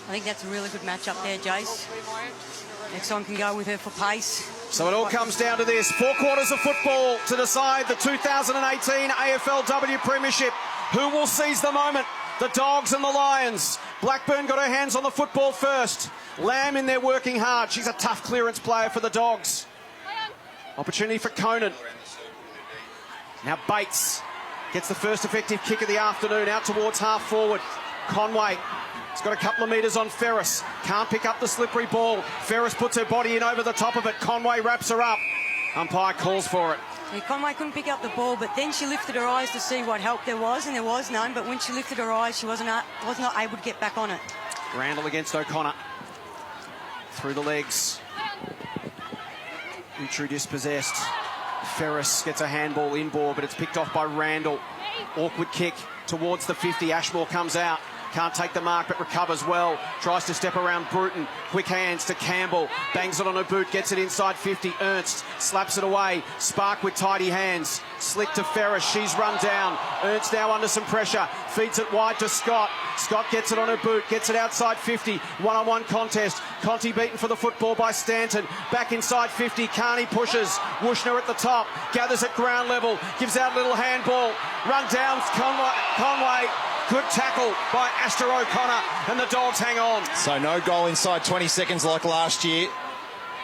I think that's a really good match up there, Jace. Next time can go with her for pace. So it all comes down to this. 4 quarters of football to decide the 2018 AFLW Premiership. Who will seize the moment? The Dogs and the Lions. Blackburn got her hands on the football first. Lamb in there working hard. She's a tough clearance player for the Dogs. Opportunity for Conan. Now Bates gets the first effective kick of the afternoon out towards half forward. Conway has got a couple of metres on Ferris. Can't pick up the slippery ball. Ferris puts her body in over the top of it. Conway wraps her up. Umpire calls for it. Yeah, Conway couldn't pick up the ball, but then she lifted her eyes to see what help there was, and there was none. But when she lifted her eyes, she was not able to get back on it. Randall against O'Connor. Through the legs. Utru dispossessed. Ferris gets a handball in ball, but it's picked off by Randall. Awkward kick towards the 50. Ashmore comes out. Can't take the mark, but recovers well. Tries to step around Bruton. Quick hands to Campbell. Bangs it on her boot. Gets it inside 50. Ernst slaps it away. Spark with tidy hands. Slick to Ferris. She's run down. Ernst now under some pressure. Feeds it wide to Scott. Scott gets it on her boot. Gets it outside 50. One-on-one contest. Conti beaten for the football by Stanton. Back inside 50. Carney pushes. Wushner at the top. Gathers at ground level. Gives out a little handball. Run down Conway. Good tackle by Astor O'Connor, and the Dogs hang on. So no goal inside 20 seconds like last year.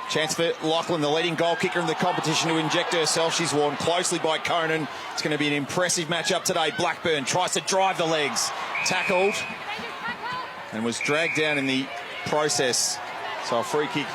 Chance for Lachlan, the leading goal kicker in the competition, to inject herself. She's worn closely by Conan. It's going to be an impressive matchup today. Blackburn tries to drive the legs. Tackled and was dragged down in the process. So a free kick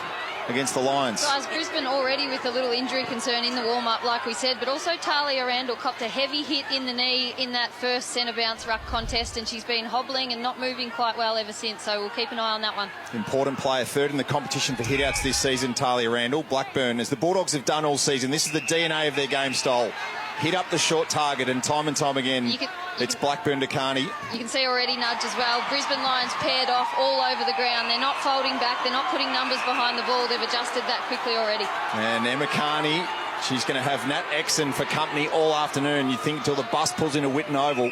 against the Lions. Guys, Brisbane already with a little injury concern in the warm-up, like we said, but also Talia Randall copped a heavy hit in the knee in that first centre bounce ruck contest, and she's been hobbling and not moving quite well ever since, so we'll keep an eye on that one. Important player, third in the competition for hit-outs this season, Talia Randall. Blackburn, as the Bulldogs have done all season, this is the DNA of their game style. Hit up the short target, and time again, it's Blackburn to Carney. You can see already nudge as well. Brisbane Lions paired off all over the ground. They're not folding back. They're not putting numbers behind the ball. They've adjusted that quickly already. And Emma Carney, she's going to have Nat Exon for company all afternoon. You think until the bus pulls into Whitten Oval.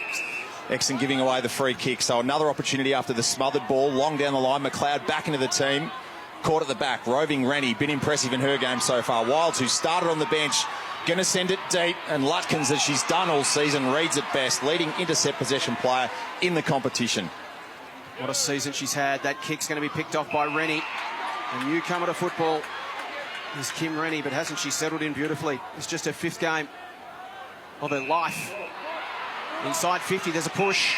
Exon giving away the free kick. So another opportunity after the smothered ball. Long down the line. McLeod back into the team. Caught at the back. Roving Rennie, been impressive in her game so far. Wilds, who started on the bench, going to send it deep, and Lutkins, as she's done all season, reads it best. Leading intercept possession player in the competition. What a season she's had. That kick's going to be picked off by Rennie. A newcomer to football is Kim Rennie, but hasn't she settled in beautifully? It's just her 5th game of her life. Inside 50, there's a push.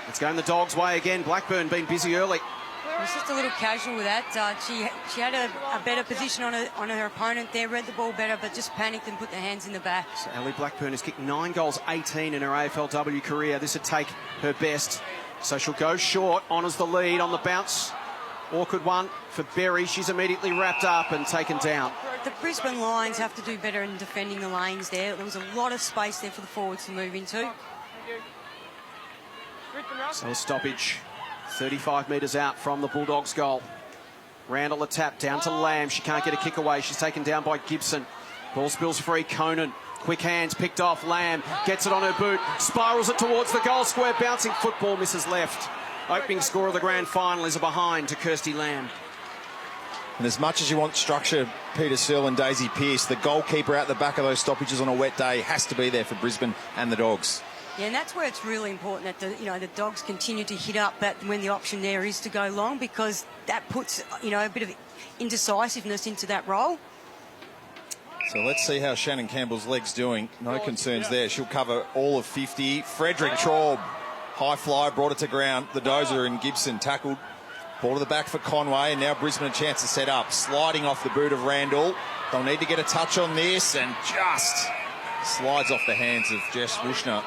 It's going the Dogs' way again. Blackburn been busy early. It was just a little casual with that. She had a better position on her opponent there, read the ball better, but just panicked and put the hands in the back. So Ellie Blackburn has kicked 9 goals, 18 in her AFLW career. This would take her best. So she'll go short, honours the lead on the bounce. Awkward one for Berry. She's immediately wrapped up and taken down. The Brisbane Lions have to do better in defending the lanes there. There was a lot of space there for the forwards to move into. So a stoppage. 35 metres out from the Bulldogs' goal. Randall a tap down to Lamb. She can't get a kick away. She's taken down by Gibson. Ball spills free. Conan. Quick hands picked off. Lamb gets it on her boot. Spirals it towards the goal square. Bouncing football misses left. Opening score of the grand final is a behind to Kirsty Lamb. And as much as you want structure, Peter Searle and Daisy Pearce, the goalkeeper out the back of those stoppages on a wet day has to be there for Brisbane and the Dogs. Yeah, and that's where it's really important that the Dogs continue to hit up that when the option there is to go long, because that puts a bit of indecisiveness into that role. So let's see how Shannon Campbell's leg's doing. No concerns there. She'll cover all of 50. Frederick Traub, high fly, brought it to ground. The Dozer and Gibson tackled. Ball to the back for Conway, and now Brisbane a chance to set up. Sliding off the boot of Randall. They'll need to get a touch on this, and just slides off the hands of Jess Wushner.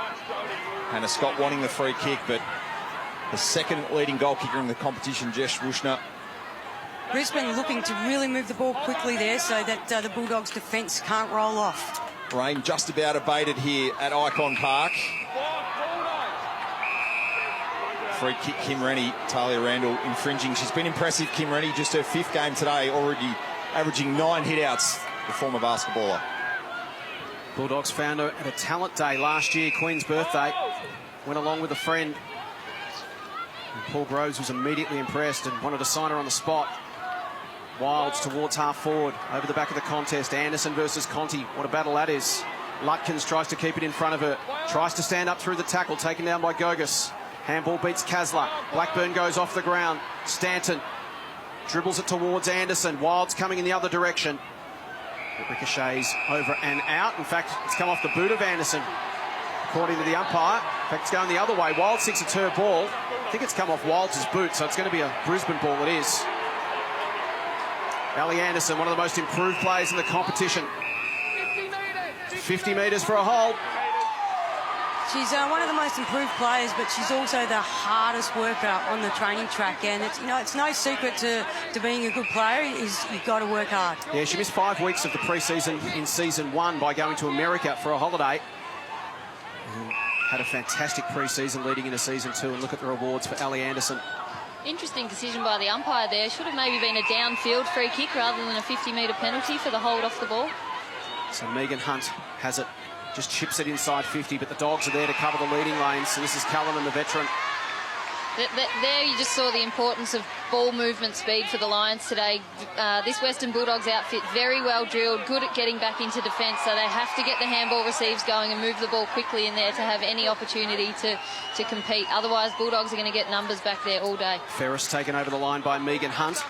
Hannah Scott wanting the free kick, but the second leading goal kicker in the competition, Jess Wushner. Brisbane looking to really move the ball quickly there so that the Bulldogs' defence can't roll off. Rain just about abated here at Ikon Park. Free kick, Kim Rennie, Talia Randall infringing. She's been impressive, Kim Rennie, just her 5th game today, already averaging 9 hit-outs, the former basketballer. Bulldogs found her at a talent day last year, Queen's birthday. Went along with a friend And Paul Groves was immediately impressed and wanted to sign her on the spot. Wilds towards half forward, over the back of the contest. Anderson versus Conti. What a battle that is. Lutkins tries to keep it in front of her. Tries to stand up through the tackle, taken down by Gogus. Handball beats Kasler. Blackburn goes off the ground. Stanton dribbles it towards Anderson. Wilds coming in the other direction. It ricochets over and out. In fact, it's come off the boot of Anderson, according to the umpire. In fact, it's going the other way. Wilds thinks it's her ball. I think it's come off Wilds' boot, so it's going to be a Brisbane ball. It is. Ellie Anderson, one of the most improved players in the competition. 50 metres for a hold. She's one of the most improved players, but she's also the hardest worker on the training track. And it's, it's no secret to being a good player is you've got to work hard. Yeah, she missed 5 weeks of the pre-season in season 1 by going to America for a holiday. Had a fantastic pre-season leading into season 2, and look at the rewards for Ellie Anderson. Interesting decision by the umpire there. Should have maybe been a downfield free kick rather than a 50-metre penalty for the hold off the ball. So Megan Hunt has it, just chips it inside 50, but the Dogs are there to cover the leading lanes. So this is Cullinan, the veteran. There you just saw the importance of ball movement speed for the Lions today. This Western Bulldogs outfit, very well drilled, good at getting back into defence, so they have to get the handball receives going and move the ball quickly in there to have any opportunity to compete. Otherwise, Bulldogs are going to get numbers back there all day. Ferris taken over the line by Megan Hunt.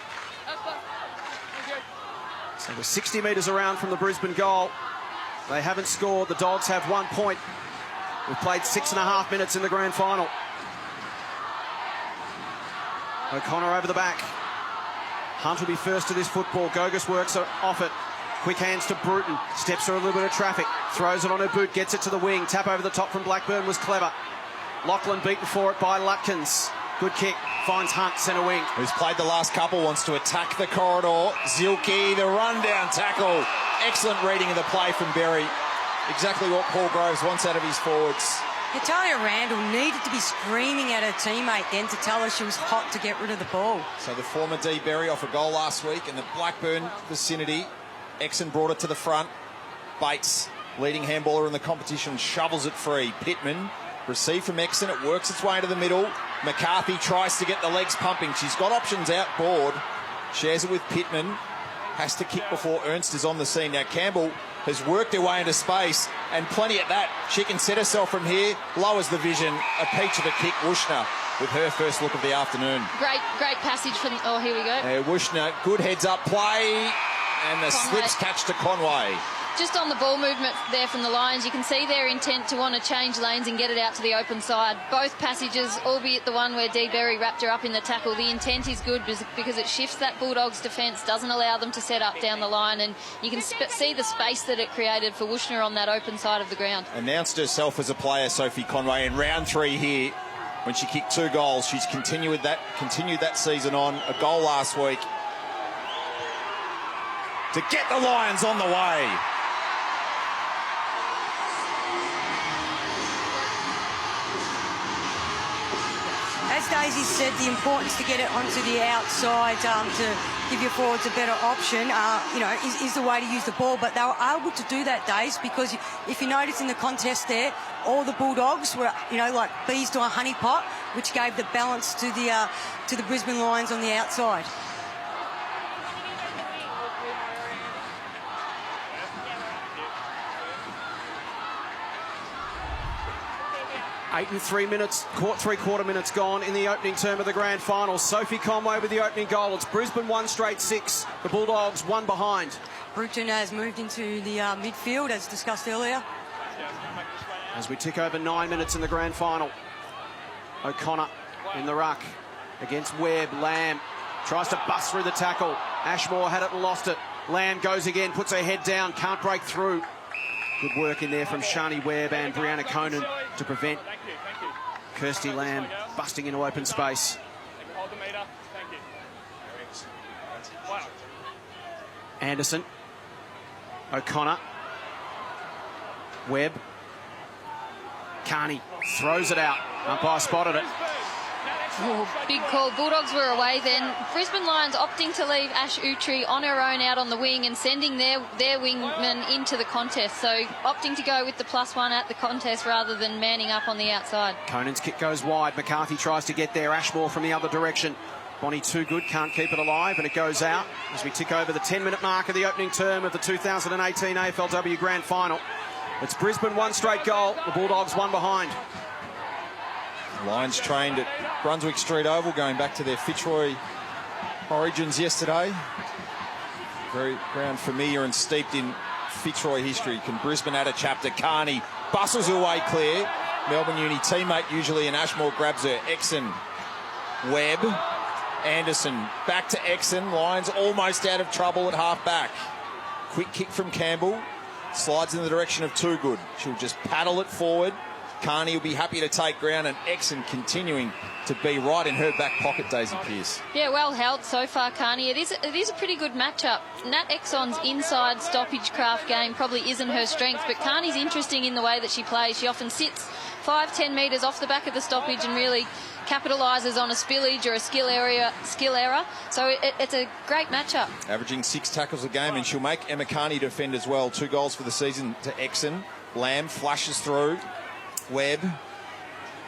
So we're 60 metres around from the Brisbane goal. They haven't scored. The Dogs have 1 point. We've played 6.5 minutes in the grand final. O'Connor over the back. Hunt will be first to this football. Gogus works off it. Quick hands to Bruton. Steps through a little bit of traffic. Throws it on her boot. Gets it to the wing. Tap over the top from Blackburn was clever. Lachlan beaten for it by Lutkins. Good kick. Finds Hunt, centre wing. Who's played the last couple, wants to attack the corridor. Zilke, the run-down tackle. Excellent reading of the play from Berry. Exactly what Paul Groves wants out of his forwards. Natalia Randall needed to be screaming at her teammate then to tell her she was hot to get rid of the ball. So the former D Berry off a goal last week in the Blackburn vicinity. Exon brought it to the front. Bates, leading handballer in the competition, shovels it free. Pittman, received from Exon. It works its way into the middle. McCarthy tries to get the legs pumping. She's got options outboard. Shares it with Pittman. Has to kick before Ernst is on the scene. Now Campbell has worked her way into space, and plenty at that. She can set herself from here, lowers the vision. A peach of a kick. Wushner with her first look of the afternoon. Great passage from... Oh, here we go. Wushner, good heads-up play, and the slips catch to Conway. Just on the ball movement there from the Lions, you can see their intent to want to change lanes and get it out to the open side. Both passages, albeit the one where Dee Berry wrapped her up in the tackle, the intent is good because it shifts that Bulldogs defence, doesn't allow them to set up down the line, and you can see the space that it created for Wushner on that open side of the ground. Announced herself as a player, Sophie Conway, in round 3 here when she kicked 2 goals. She's continued that season on. A goal last week to get the Lions on the way. As Daisy said, the importance to get it onto the outside to give your forwards a better option, is the way to use the ball. But they were able to do that, Days, because if you notice in the contest there, all the Bulldogs were, like bees to a honey pot, which gave the balance to the Brisbane Lions on the outside. Eight and 3 minutes, 3/4 minutes gone in the opening term of the grand final. Sophie Conway with the opening goal. It's Brisbane 1 straight 6. The Bulldogs 1 behind. Bruton has moved into the midfield, as discussed earlier. As we tick over 9 minutes in the grand final. O'Connor in the ruck against Webb. Lamb tries to bust through the tackle. Ashmore had it and lost it. Lamb goes again, puts her head down, can't break through. Good work in there from Shani Webb and Brianna Conan to prevent Kirsty Lamb busting into open space. Anderson. O'Connor. Webb. Carney throws it out. Umpire spotted it. Oh, big call. Bulldogs were away then. Brisbane Lions opting to leave Ash Utri on her own out on the wing and sending their wingman into the contest. So opting to go with the +1 at the contest rather than manning up on the outside. Conan's kick goes wide. McCarthy tries to get there. Ashmore from the other direction. Bonnie too good, can't keep it alive, and it goes out as we tick over the 10-minute mark of the opening term of the 2018 AFLW Grand Final. It's Brisbane 1 straight goal. The Bulldogs 1 behind. Lions trained at Brunswick Street Oval, going back to their Fitzroy origins yesterday. Very ground familiar and steeped in Fitzroy history. Can Brisbane add a chapter? Carney bustles away clear. Melbourne Uni teammate usually, and Ashmore grabs her. Exon, Webb, Anderson back to Exon. Lions almost out of trouble at half back. Quick kick from Campbell. Slides in the direction of Too Good. She'll just paddle it forward. Carney will be happy to take ground, and Exon continuing to be right in her back pocket, Daisy Pearce. Yeah, well held so far, Carney. It is a pretty good matchup. Nat Exon's inside stoppage craft game probably isn't her strength, but Carney's interesting in the way that she plays. She often sits 5-10 metres off the back of the stoppage and really capitalises on a spillage or a skill error. So it's a great matchup. Averaging 6 tackles a game, and she'll make Emma Carney defend as well. 2 goals for the season to Exon. Lamb flashes through. Webb,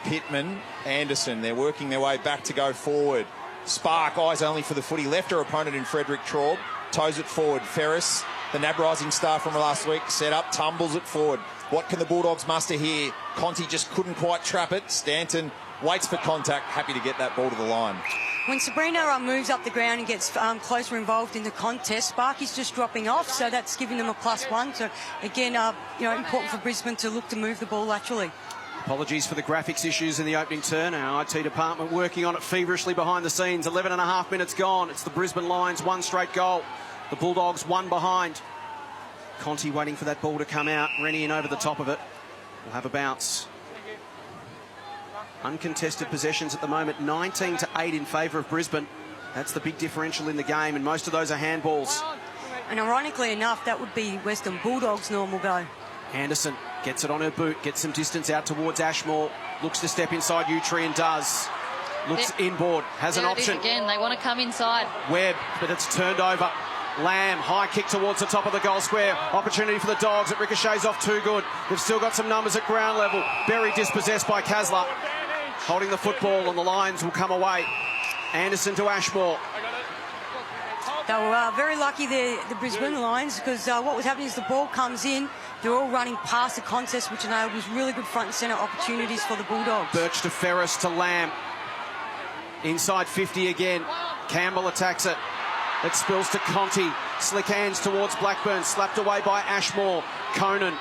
Pittman, Anderson. They're working their way back to go forward. Spark, eyes only for the footy. Left her opponent in Frederick Traub. Toes it forward. Ferris, the NAB rising star from last week, set up, tumbles it forward. What can the Bulldogs muster here? Conti just couldn't quite trap it. Stanton waits for contact, happy to get that ball to the line. When Sabrina moves up the ground and gets closer involved in the contest, Sparky's just dropping off, so that's giving them a +1. So again, important for Brisbane to look to move the ball laterally. Apologies for the graphics issues in the opening turn. Our IT department working on it feverishly behind the scenes. 11.5 minutes gone. It's the Brisbane Lions 1 straight goal. The Bulldogs 1 behind. Conti waiting for that ball to come out. Rennie in over the top of it. We'll have a bounce. Uncontested possessions at the moment, 19-8 in favour of Brisbane. That's the big differential in the game, and most of those are handballs. And ironically enough, that would be Western Bulldogs' normal go. Anderson gets it on her boot, gets some distance out towards Ashmore, looks to step inside Utri and does. Looks inboard, has an option. Again, they want to come inside. Webb, but it's turned over. Lamb, high kick towards the top of the goal square. Opportunity for the Dogs. It ricochets off Too Good. They've still got some numbers at ground level. Very dispossessed by Kasler. Holding the football, and the Lions will come away. Anderson to Ashmore. They were very lucky, the Brisbane Lions, because what was happening is the ball comes in, they're all running past the contest, which enabled really good front and centre opportunities for the Bulldogs. Birch to Ferris to Lamb. Inside 50 again. Campbell attacks it. It spills to Conti. Slick hands towards Blackburn. Slapped away by Ashmore. Conan.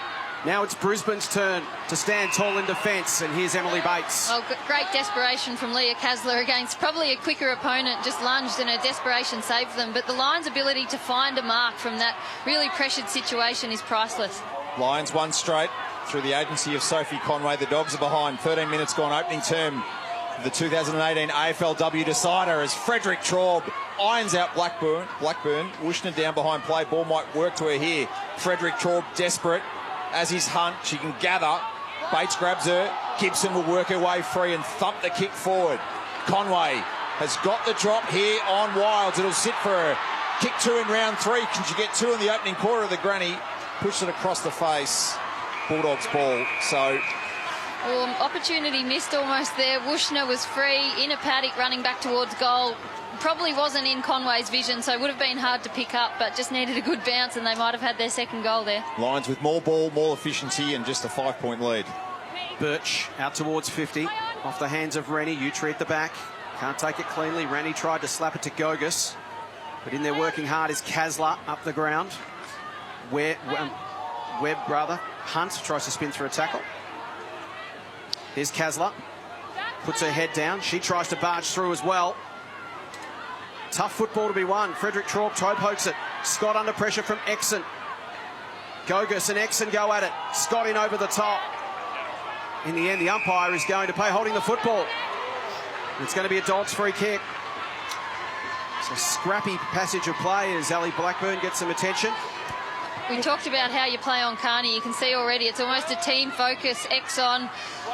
Now it's Brisbane's turn to stand tall in defence, and here's Emily Bates. Oh, great desperation from Leah Kasler against probably a quicker opponent, just lunged and her desperation saved them. But the Lions' ability to find a mark from that really pressured situation is priceless. Lions 1 straight through the agency of Sophie Conway. The Dogs are behind. 13 minutes gone, opening term of the 2018 AFLW decider as Frederick Traub irons out Blackburn. Wushner down behind play. Ball might work to her here. Frederick Traub desperate. As his hunt, she can gather. Bates grabs her. Gibson will work her way free and thump the kick forward. Conway has got the drop here on Wilds. It'll sit for her. Kick 2 in round 3. Can she get 2 in the opening quarter of the granny? Pushed it across the face. Bulldogs ball. So opportunity missed almost there. Wushner was free in a paddock running back towards goal. Probably wasn't in Conway's vision, so it would have been hard to pick up, but just needed a good bounce and they might have had their second goal there. Lions with more ball, more efficiency, and just a 5-point lead. Birch out towards 50, off the hands of Rennie. Utri at the back, can't take it cleanly. Rennie tried to slap it to Gogus, but in there working hard is Kasler up the ground. Webb, Hunt tries to spin through a tackle. Here's Kasler, puts her head down. She tries to barge through as well. Tough football to be won. Frederick Traub toe pokes it. Scott under pressure from Exon. Gogus and Exon go at it. Scott in over the top. In the end, the umpire is going to pay, holding the football. It's going to be a Dogs free kick. It's a scrappy passage of play as Ali Blackburn gets some attention. We talked about how you play on Carney. You can see already it's almost a team focus. Exxon,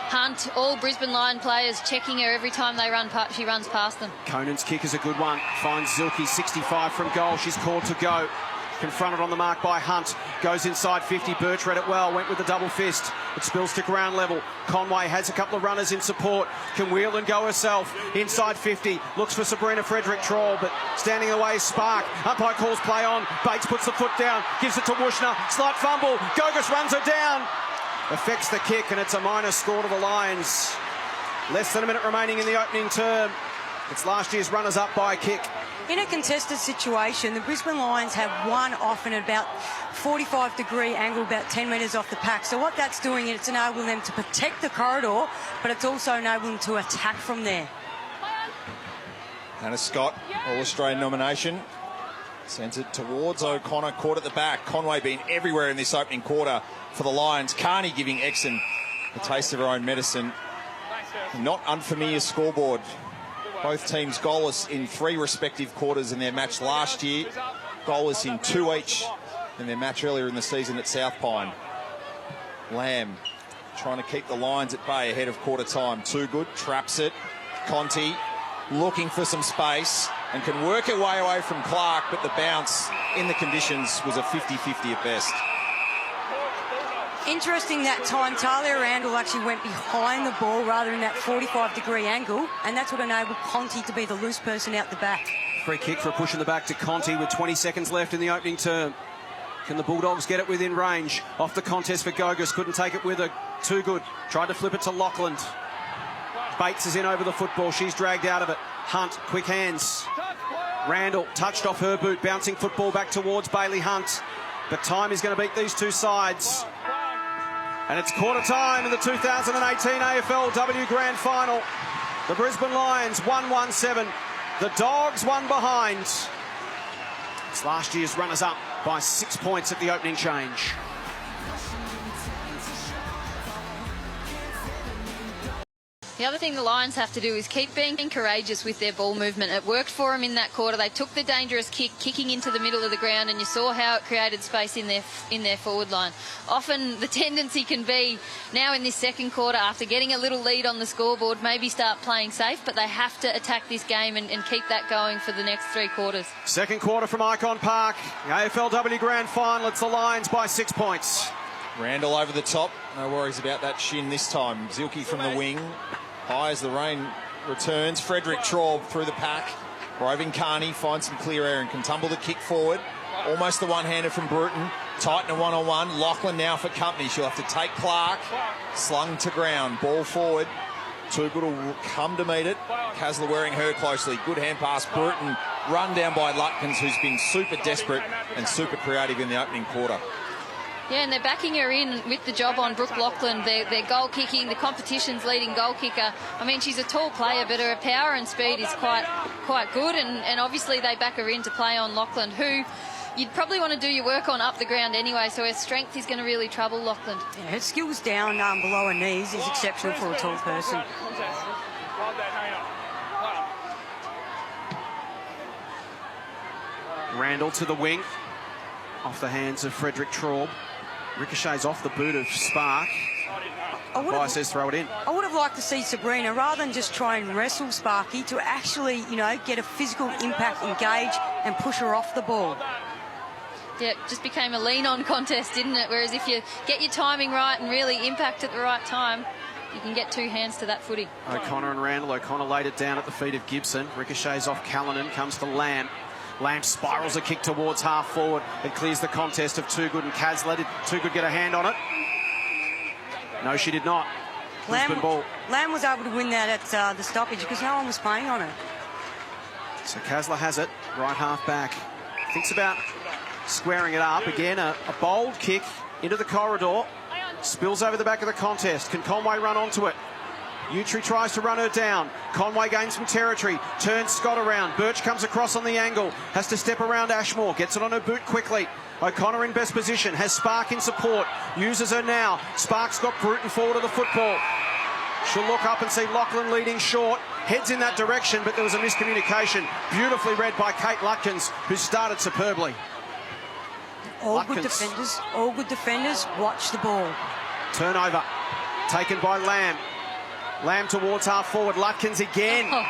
Hunt, all Brisbane Lion players checking her every time they she runs past them. Conan's kick is a good one. Finds Zilke, 65 from goal. She's called to go. Confronted on the mark by Hunt. Goes inside 50. Birch read it well. Went with the double fist. It spills to ground level. Conway has a couple of runners in support. Can wheel and go herself. Inside 50. Looks for Sabrina Frederick-Troll, but standing in the way is Spark. Umpire calls play on. Bates puts the foot down. Gives it to Wushner. Slight fumble. Gogus runs her down. Affects the kick, and it's a minor score to the Lions. Less than a minute remaining in the opening term. It's last year's runners-up by a kick. In a contested situation, the Brisbane Lions have one off in about 45-degree angle, about 10 metres off the pack. So what that's doing, it's enabling them to protect the corridor, but it's also enabling them to attack from there. Hannah Scott, All-Australian nomination. Sends it towards O'Connor, caught at the back. Conway been everywhere in this opening quarter for the Lions. Carney giving Exon a taste of her own medicine. Not unfamiliar scoreboard. Both teams goalless in 3 respective quarters in their match last year. Goalless in 2 each in their match earlier in the season at South Pine. Lamb trying to keep the Lions at bay ahead of quarter time. Too good, traps it. Conti looking for some space and can work her way away from Clark, but the bounce in the conditions was a 50-50 at best. Interesting that time, Talia Randall actually went behind the ball rather than that 45-degree angle, and that's what enabled Conti to be the loose person out the back. Free kick for a push in the back to Conti with 20 seconds left in the opening term. Can the Bulldogs get it within range? Off the contest for Gogus, couldn't take it with her. Too good. Tried to flip it to Lachlan. Bates is in over the football. She's dragged out of it. Hunt, quick hands. Randall touched off her boot, bouncing football back towards Bailey Hunt. But time is going to beat these two sides. And it's quarter time in the 2018 AFLW Grand Final. The Brisbane Lions 1-1-7. The Dogs one behind. It's last year's runners-up by 6 points at the opening change. The other thing the Lions have to do is keep being courageous with their ball movement. It worked for them in that quarter. They took the dangerous kick, kicking into the middle of the ground, and you saw how it created space in their forward line. Often the tendency can be now in this second quarter, after getting a little lead on the scoreboard, maybe start playing safe, but they have to attack this game and keep that going for the next 3 quarters. Second quarter from Ikon Park. The AFLW Grand Final. It's the Lions by 6 points. Randall over the top. No worries about that shin this time. Zilke from the wing. High as the rain returns. Frederick-Troll through the pack. Roving Carney finds some clear air and can tumble the kick forward. Almost the one-hander from Bruton. Tighten a one-on-one. Lachlan now for company. She'll have to take Clark. Slung to ground. Ball forward. Too good will come to meet it. Kasler wearing her closely. Good hand pass. Bruton run down by Lutkins, who's been super desperate and super creative in the opening quarter. Yeah, and they're backing her in with the job on Brooke Lachlan. They're goal kicking, the competition's leading goal kicker. I mean, she's a tall player, but her power and speed is quite good, and obviously they back her in to play on Lachlan, who you'd probably want to do your work on up the ground anyway, so her strength is going to really trouble Lachlan. Yeah, her skills down below her knees is exceptional for a tall person. Randall to the wing. Off the hands of Frederick-Troll. Ricochets off the boot of Spark. Umpire says throw it in. I would have liked to see Sabrina, rather than just try and wrestle Sparky, to actually, get a physical impact, engage, and push her off the ball. Yeah, it just became a lean-on contest, didn't it? Whereas if you get your timing right and really impact at the right time, you can get 2 hands to that footy. O'Connor and Randall. O'Connor laid it down at the feet of Gibson. Ricochets off Callanan, comes to Lamb. Lamb spirals a kick towards half forward. It clears the contest of Too Good and Kasler. Did Too Good get a hand on it? No, she did not. Brisbane ball. Lamb was able to win that at the stoppage because no one was playing on her. So Kasler has it, right half back. Thinks about squaring it up. Again, a bold kick into the corridor. Spills over the back of the contest. Can Conway run onto it? Utri tries to run her down. Conway gains some territory. Turns Scott around. Birch comes across on the angle. Has to step around Ashmore. Gets it on her boot quickly. O'Connor in best position. Has Spark in support. Uses her now. Spark's got Bruton forward of the football. She'll look up and see Lachlan leading short. Heads in that direction, but there was a miscommunication. Beautifully read by Kate Lutkins, who started superbly. All good defenders, watch the ball. Turnover taken by Lamb. Lamb towards half forward. Lutkins again. Oh,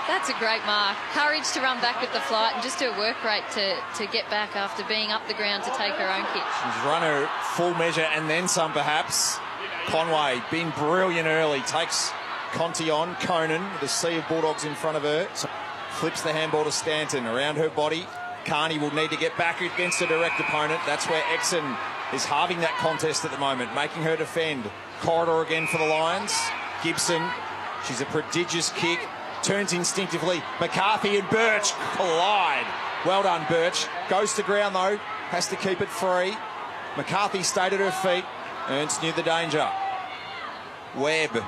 that's a great mark. Courage to run back with the flight and just do a work rate to get back after being up the ground to take her own kick. She's run her full measure and then some, perhaps. Conway being brilliant early. Takes Conti on. Conan with a sea of Bulldogs in front of her. Flips the handball to Stanton. Around her body. Carney will need to get back against a direct opponent. That's where Exon is halving that contest at the moment, making her defend. Corridor again for the Lions. Gibson, she's a prodigious kick. Turns instinctively. McCarthy and Birch collide. Well done, Birch. Goes to ground, though. Has to keep it free. McCarthy stayed at her feet. Ernst knew the danger. Webb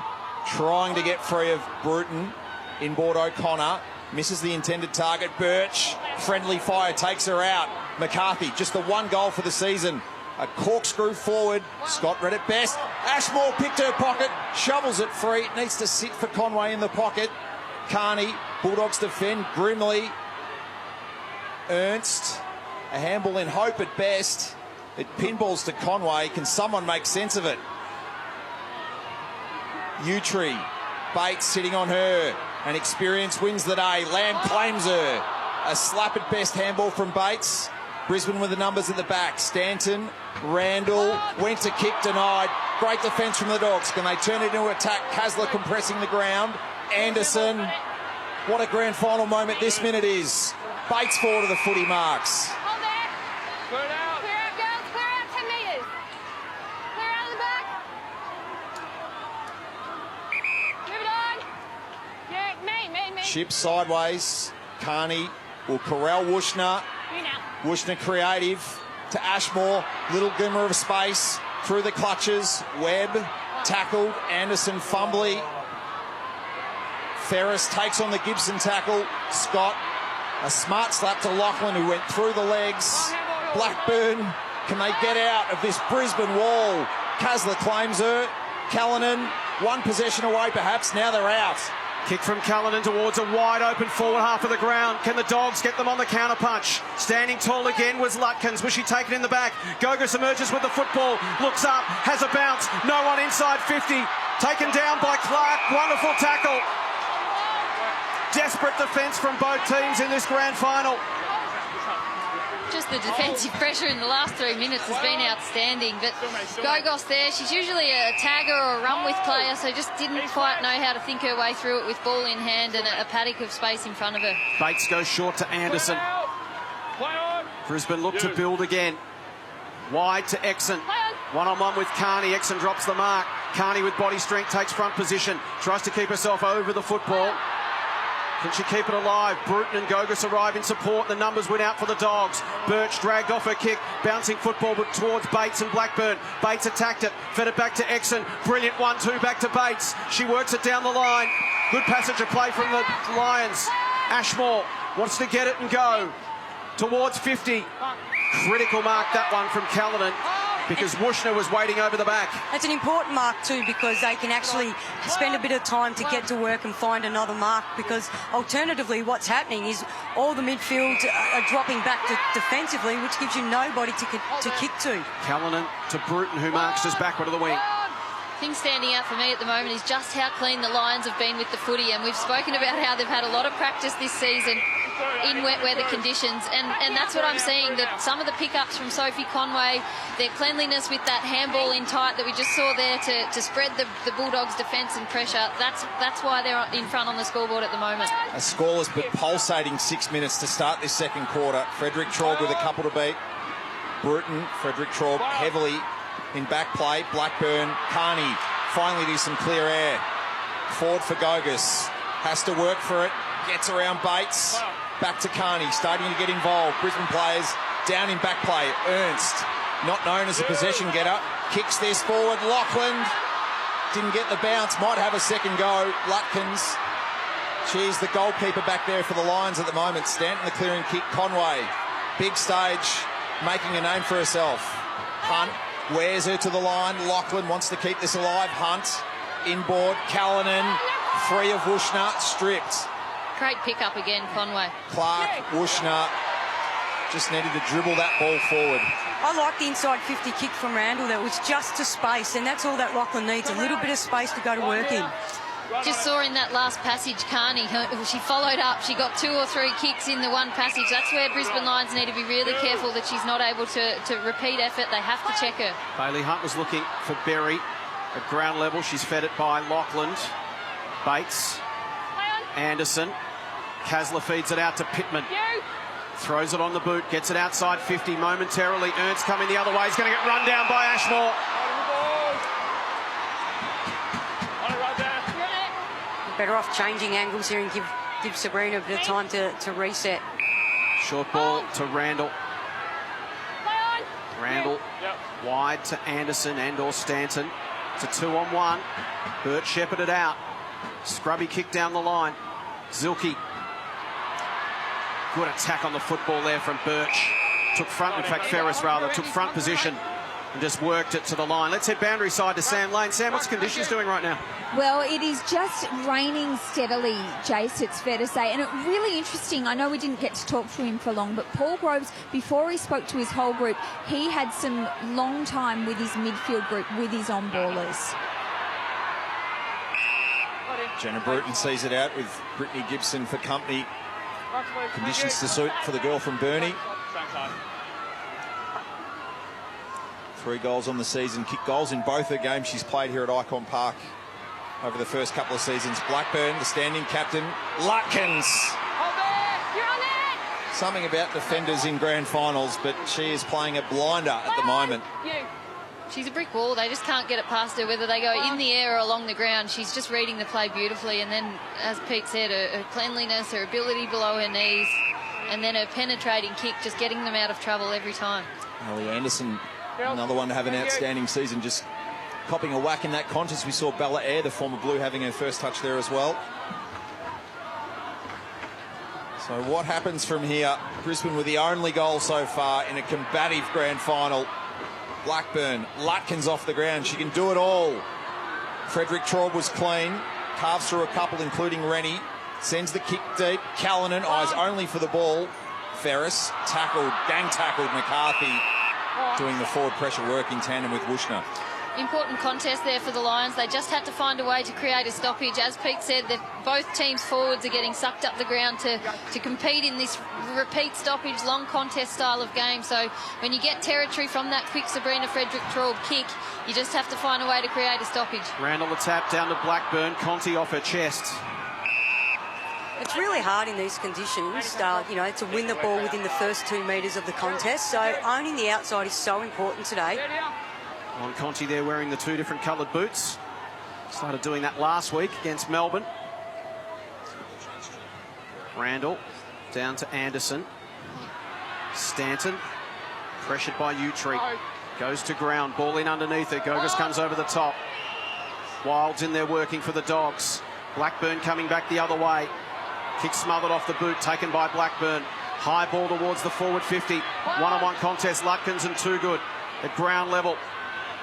trying to get free of Bruton. Inboard O'Connor. Misses the intended target. Birch, friendly fire, takes her out. McCarthy, just the one goal for the season. A corkscrew forward. Scott read it best. Ashmore picked her pocket, shovels it free. It needs to sit for Conway in the pocket. Carney, Bulldogs defend grimly. Ernst, a handball in hope at best. It pinballs to Conway. Can someone make sense of it? Utree, Bates sitting on her. And experience wins the day. Lamb claims her. A slap at best handball from Bates. Brisbane with the numbers at the back. Stanton, Randall, went to kick, denied. Great defence from the Dogs. Can they turn it into attack? Kasler compressing the ground. Anderson. What a grand final moment this minute is. Bates forward to the footy marks. Hold there. Clear it out. Clear out, girls. Clear out 10 metres. Clear out of the back. Move it on. Yeah, me. Chip sideways. Carney will corral Wushner. You now. Wushner creative to Ashmore. Little glimmer of space through the clutches. Webb tackled. Anderson fumbly. Ferris takes on the Gibson tackle. Scott, a smart slap to Lachlan, who went through the legs. Blackburn, can they get out of this Brisbane wall? Kasler claims her. Callanan, one possession away perhaps. Now they're out. Kick from Callanan towards a wide open forward half of the ground. Can the Dogs get them on the counter punch? Standing tall again was Lutkins. Was she taken in the back? Gogus emerges with the football. Looks up. Has a bounce. No one inside 50. Taken down by Clark. Wonderful tackle. Desperate defence from both teams in this grand final. Just the defensive pressure in the last 3 minutes has been outstanding. But Gogos there, she's usually a tagger or a run-with player, so just didn't quite know how to think her way through it with ball in hand and a paddock of space in front of her. Bates goes short to Anderson. Brisbane look to build again. Wide to Exon. One-on-one with Carney. Exon drops the mark. Carney with body strength takes front position. Tries to keep herself over the football. Can she keep it alive? Bruton and Gogus arrive in support. The numbers went out for the Dogs. Birch dragged off her kick. Bouncing football but towards Bates and Blackburn. Bates attacked it. Fed it back to Exon. Brilliant 1-2 back to Bates. She works it down the line. Good passage of play from the Lions. Ashmore wants to get it and go. Towards 50. Critical mark, that one from Callanan, because Wushner was waiting over the back. It's an important mark too, because they can actually spend a bit of time to get to work and find another mark, because alternatively what's happening is all the midfield are dropping back defensively, which gives you nobody to kick to. Callanan to Bruton, who marks us backward to the wing. Thing standing out for me at the moment is just how clean the Lions have been with the footy, and we've spoken about how they've had a lot of practice this season in wet weather conditions, and that's what I'm seeing, that some of the pickups from Sophie Conway, their cleanliness with that handball in tight that we just saw there to spread the Bulldogs' defence and pressure, that's why they're in front on the scoreboard at the moment. A scoreless but pulsating 6 minutes to start this second quarter. Frederick Traub with a couple to beat. Bruton, Frederick Traub heavily in back play. Blackburn, Carney finally do some clear air. Forward for Gogus, has to work for it, gets around Bates. Back to Carney, starting to get involved. Brisbane players down in back play. Ernst, not known as a possession getter, kicks this forward. Lachlan didn't get the bounce, might have a second go. Lutkins, she's the goalkeeper back there for the Lions at the moment. Stanton the clearing kick. Conway, big stage, making a name for herself. Hunt wears her to the line. Lachlan wants to keep this alive. Hunt, inboard. Callanan, free of Wushner, stripped. Great pick up again, Conway. Clark, Wushner, Just needed to dribble that ball forward. I like the inside 50 kick from Randall. That was just to space, and that's all that Lachlan needs, a little bit of space to go to work in. Just saw in that last passage, Carney, she followed up. She got 2 or 3 kicks in the one passage. That's where Brisbane Lions need to be really careful that she's not able to repeat effort. They have to check her. Bailey Hunt was looking for Berry at ground level. She's fed it by Lachlan. Bates. Anderson. Kasler feeds it out to Pittman. Throws it on the boot, gets it outside 50 momentarily. Ernst coming the other way. He's going to get run down by Ashmore. Better off changing angles here and give Sabrina a bit of time to reset. Short ball to Randall. Randall wide to Anderson and/or Stanton. It's a 2-on-1. Burt shepherded out. Scrubby kick down the line. Zilke. Good attack on the football there from Birch. Took front, in fact, Ferris rather, took front position and just worked it to the line. Let's head boundary side to Sam Lane. Sam, what's conditions doing right now? Well, it is just raining steadily, Jace, it's fair to say. And it's really interesting. I know we didn't get to talk to him for long, but Paul Groves, before he spoke to his whole group, he had some long time with his midfield group, with his on-ballers. Jenna Bruton sees it out with Brittany Gibson for company. Conditions to suit for the girl from Burnie. 3 goals on the season, kick goals in both her games she's played here at Ikon Park over the first couple of seasons. Blackburn, the standing captain, Lutkins. Something about defenders in grand finals, but she is playing a blinder at the moment. She's a brick wall. They just can't get it past her, whether they go in the air or along the ground. She's just reading the play beautifully. And then, as Pete said, her cleanliness, her ability below her knees, and then her penetrating kick, just getting them out of trouble every time. Ellie Anderson, another one to have an outstanding season, just copping a whack in that contest. We saw Bella Eyre, the former Blue, having her first touch there as well. So what happens from here? Brisbane with the only goal so far in a combative grand final. Blackburn, Lutkins off the ground. She can do it all. Frederick Traub was clean. Carves through a couple, including Rennie. Sends the kick deep. Callanan, eyes only for the ball. Ferris, tackled, gang tackled McCarthy. Doing the forward pressure work in tandem with Wushner. Important contest there for the Lions. They just had to find a way to create a stoppage. As Pete said, that both teams' forwards are getting sucked up the ground to compete in this repeat stoppage, long contest style of game. So when you get territory from that quick Sabrina Frederick Traub kick, you just have to find a way to create a stoppage. Randall the tap down to Blackburn. Conti off her chest. It's really hard in these conditions, to win the ball within the first 2 metres of the contest. So owning the outside is so important today. On Conti there wearing the 2 different coloured boots. Started doing that last week against Melbourne. Randall down to Anderson. Stanton pressured by Utri. Goes to ground, ball in underneath her. Gogas comes over the top. Wild's in there working for the Dogs. Blackburn coming back the other way. Kick smothered off the boot, taken by Blackburn. High ball towards the forward 50. One-on-one contest, Lutkins and Toogood at ground level.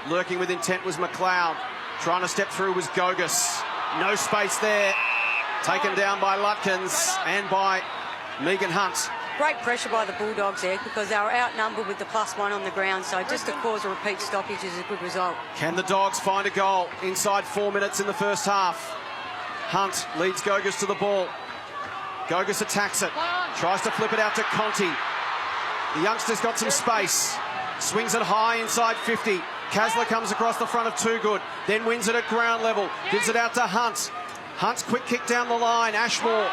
Lurking with intent was McLeod. Trying to step through was Gogas. No space there. Taken down by Lutkins and by Megan Hunt. Great pressure by the Bulldogs there because they were outnumbered with the +1 on the ground. So just to cause a repeat stoppage is a good result. Can the Dogs find a goal inside 4 minutes in the first half? Hunt leads Gogas to the ball. Gogas attacks it. Tries to flip it out to Conti. The youngster's got some space. Swings it high inside 50. Kasler comes across the front of Toogood, then wins it at ground level, gives it out to Hunt. Hunt's quick kick down the line. Ashmore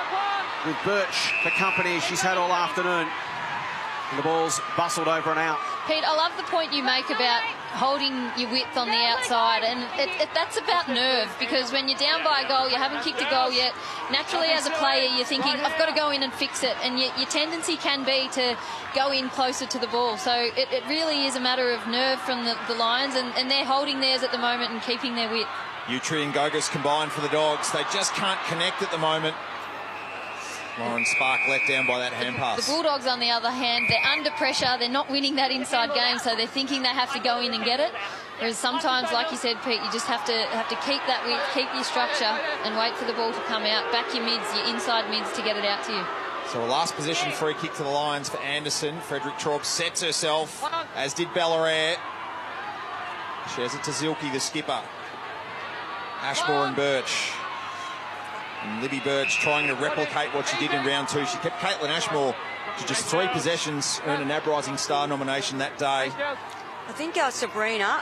with Birch for company she's had all afternoon. And the ball's bustled over and out. Pete, I love the point you make about holding your width on the outside, and that's about nerve, because when you're down by a goal, you haven't kicked a goal yet, naturally as a player you're thinking, I've got to go in and fix it, and your tendency can be to go in closer to the ball. So it really is a matter of nerve from the Lions, and they're holding theirs at the moment and keeping their width. Utri and Gogas combined for the Dogs. They just can't connect at the moment. Lauren Spark let down by that hand pass. The Bulldogs, on the other hand, they're under pressure. They're not winning that inside game, so they're thinking they have to go in and get it. Whereas sometimes, like you said, Pete, you just have to keep that width, keep your structure, and wait for the ball to come out. Back your mids, your inside mids, to get it out to you. So a last possession free kick to the Lions for Anderson. Frederick Traub sets herself, as did Ballarat. She has it to Zilke, the skipper. Ashmore and Birch. And Libby Birch trying to replicate what she did in round 2. She kept Caitlin Ashmore to just 3 possessions, earned an NAB Rising Star nomination that day. I think Sabrina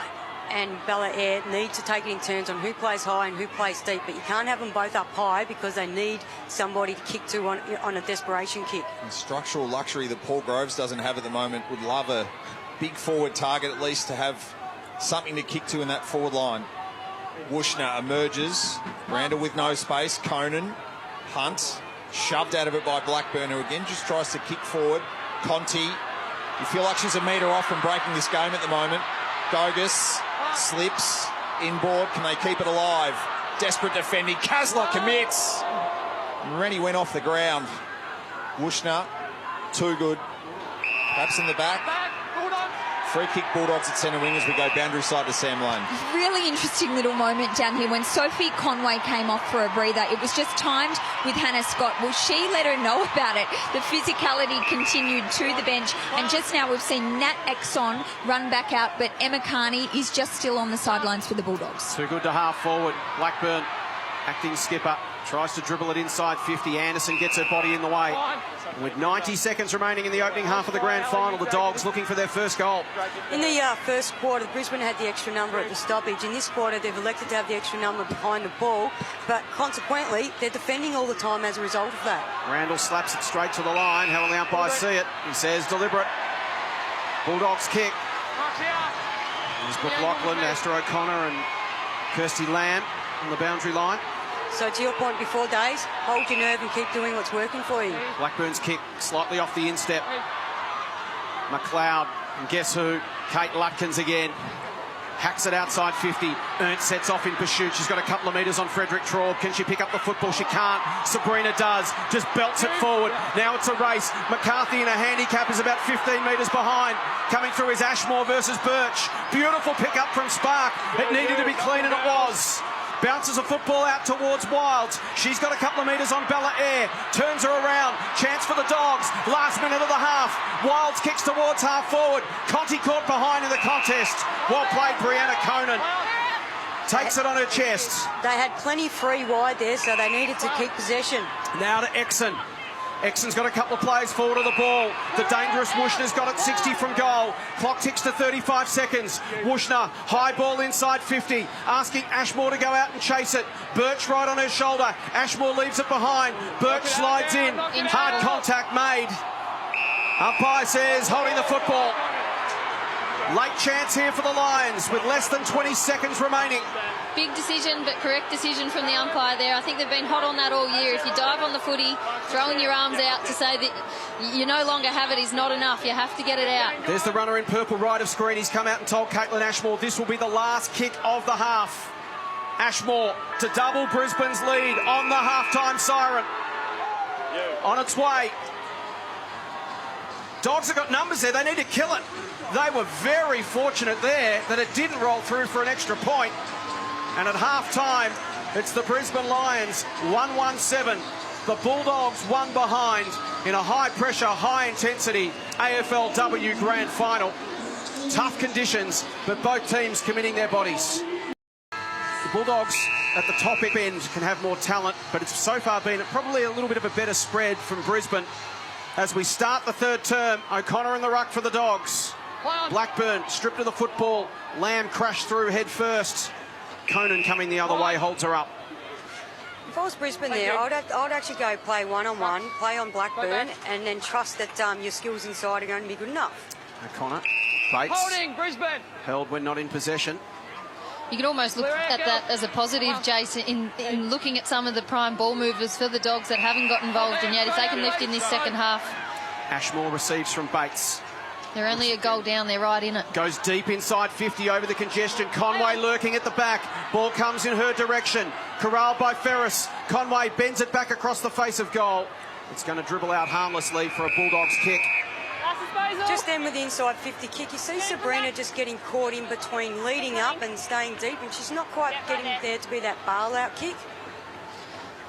and Bella Air need to take it in turns on who plays high and who plays deep, but you can't have them both up high because they need somebody to kick to on a desperation kick. And structural luxury that Paul Groves doesn't have at the moment. Would love a big forward target at least to have something to kick to in that forward line. Wushner emerges. Randall with no space. Conan. Hunt. Shoved out of it by Blackburn, who again just tries to kick forward. Conti. You feel like she's a metre off from breaking this game at the moment. Gogus slips. Inboard. Can they keep it alive? Desperate defending. Kasler commits. And Rennie went off the ground. Wushner. Too good. Perhaps in the back. Free kick Bulldogs at centre wing as we go boundary side to Sam Lane. Really interesting little moment down here when Sophie Conway came off for a breather. It was just timed with Hannah Scott. Well, she let her know about it. The physicality continued to the bench. And just now we've seen Nat Exon run back out, but Emma Carney is just still on the sidelines for the Bulldogs. Too good to half forward. Blackburn, acting skipper, tries to dribble it inside 50. Anderson gets her body in the way. With 90 seconds remaining in the opening half of the grand final, the Dogs looking for their first goal. In the first quarter, Brisbane had the extra number at the stoppage. In this quarter, they've elected to have the extra number behind the ball, but consequently, they're defending all the time as a result of that. Randall slaps it straight to the line. How will the umpire see it? He says deliberate. Bulldogs kick. There's Brooke Lachlan, Astra O'Connor and Kirsty Lamb on the boundary line. So to your point before, Days, hold your nerve and keep doing what's working for you. Blackburn's kick slightly off the instep. McLeod, and guess who? Kate Lutkins again. Hacks it outside 50. Ernst sets off in pursuit. She's got a couple of metres on Frederick Traub. Can she pick up the football? She can't. Sabrina does. Just belts it forward. Now it's a race. McCarthy in a handicap is about 15 metres behind. Coming through is Ashmore versus Birch. Beautiful pick up from Spark. It needed to be clean and it was. Bounces a football out towards Wilds. She's got a couple of metres on Bella Air. Turns her around. Chance for the Dogs. Last minute of the half. Wilds kicks towards half forward. Conti caught behind in the contest. Well played, Brianna Conan. Takes it on her chest. They had plenty free wide there, so they needed to keep possession. Now to Exon. Exon's got a couple of players forward of the ball. The dangerous Wushner's got it 60 from goal. Clock ticks to 35 seconds. Wushner, high ball inside 50, asking Ashmore to go out and chase it. Birch right on her shoulder. Ashmore leaves it behind. Birch slides in. Hard contact made. Umpire says holding the football. Late chance here for the Lions with less than 20 seconds remaining. Big decision, but correct decision from the umpire there. I think they've been hot on that all year. If you dive on the footy, throwing your arms out to say that you no longer have it is not enough. You have to get it out. There's the runner in purple right of screen. He's come out and told Caitlin Ashmore this will be the last kick of the half. Ashmore to double Brisbane's lead on the halftime siren. On its way. Dogs have got numbers there. They need to kill it. They were very fortunate there that it didn't roll through for an extra point. And at half-time, it's the Brisbane Lions 1-1-7. The Bulldogs one behind in a high-pressure, high-intensity AFLW grand final. Tough conditions, but both teams committing their bodies. The Bulldogs at the top end can have more talent, but it's so far been probably a little bit of a better spread from Brisbane. As we start the third term, O'Connor in the ruck for the Dogs. Blackburn stripped of the football. Lamb crashed through head first. Conan coming the other way, holds her up. If I was Brisbane there, I'd actually go play one-on-one, play on Blackburn, and then trust that your skills inside are going to be good enough. O'Connor, Bates. Holding, Brisbane. Held when not in possession. You can almost look at that as a positive, Jason, in looking at some of the prime ball movers for the Dogs that haven't got involved, and yet if they can lift in this second half. Ashmore receives from Bates. They're only a goal down, they're right in it. Goes deep inside 50 over the congestion. Conway lurking at the back. Ball comes in her direction. Corralled by Ferris. Conway bends it back across the face of goal. It's going to dribble out harmlessly for a Bulldogs kick. Just then with the inside 50 kick, you see Sabrina just getting caught in between leading up and staying deep, and she's not quite getting there to be that bail-out kick.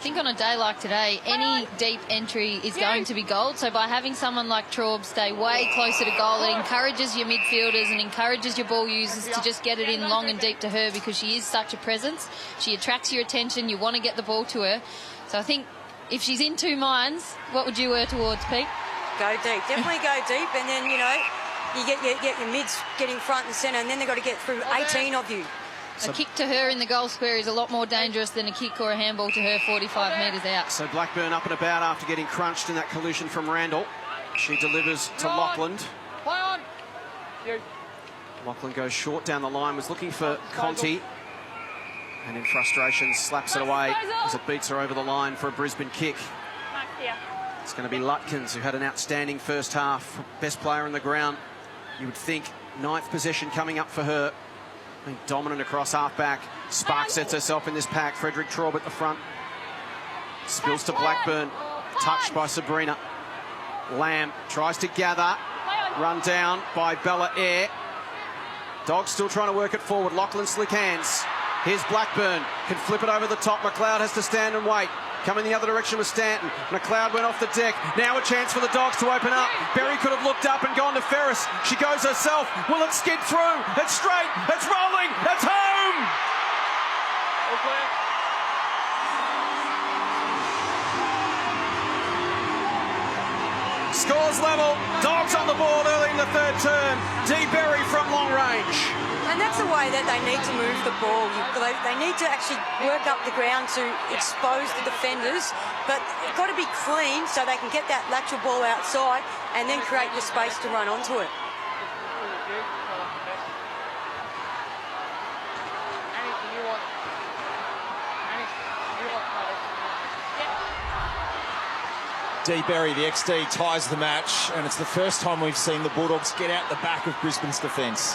think on a day like today, any deep entry is going to be gold. So by having someone like Traub stay way closer to goal, it encourages your midfielders and encourages your ball users to just get it in long and deep to her, because she is such a presence. She attracts your attention. You want to get the ball to her. So I think if she's in two minds, what would you err towards, Pete? Go deep. Definitely go deep. And then, you know, you get your mids getting front and centre, and then they've got to get through 18 of you. A kick to her in the goal square is a lot more dangerous than a kick or a handball to her 45 metres out. So Blackburn up and about after getting crunched in that collision from Randall. She delivers to Lachlan. Lachlan goes short down the line, was looking for Conti, and in frustration slaps it away as it beats her over the line for a Brisbane kick. It's going to be Lutkins, who had an outstanding first half. Best player on the ground, you would think. 9th possession coming up for her. Being dominant across half-back. Spark sets herself in this pack. Frederick Traub at the front. Spills to Blackburn. Touched by Sabrina. Lamb tries to gather. Run down by Bella Eyre. Dogs still trying to work it forward. Lachlan slick hands. Here's Blackburn. Can flip it over the top. McLeod has to stand and wait. Coming the other direction with Stanton. McLeod went off the deck. Now a chance for the Dogs to open up. Berry could have looked up and gone to Ferris. She goes herself. Will it skid through? It's straight. It's rolling. It's home. Scores level. Dogs on the board early in the third term. Dee Berry from long range. And that's the way that they need to move the ball. They need to actually work up the ground to expose the defenders, but it's got to be clean so they can get that lateral ball outside and then create the space to run onto it. Dee Berry, the XD, ties the match, and it's the first time we've seen the Bulldogs get out the back of Brisbane's defence.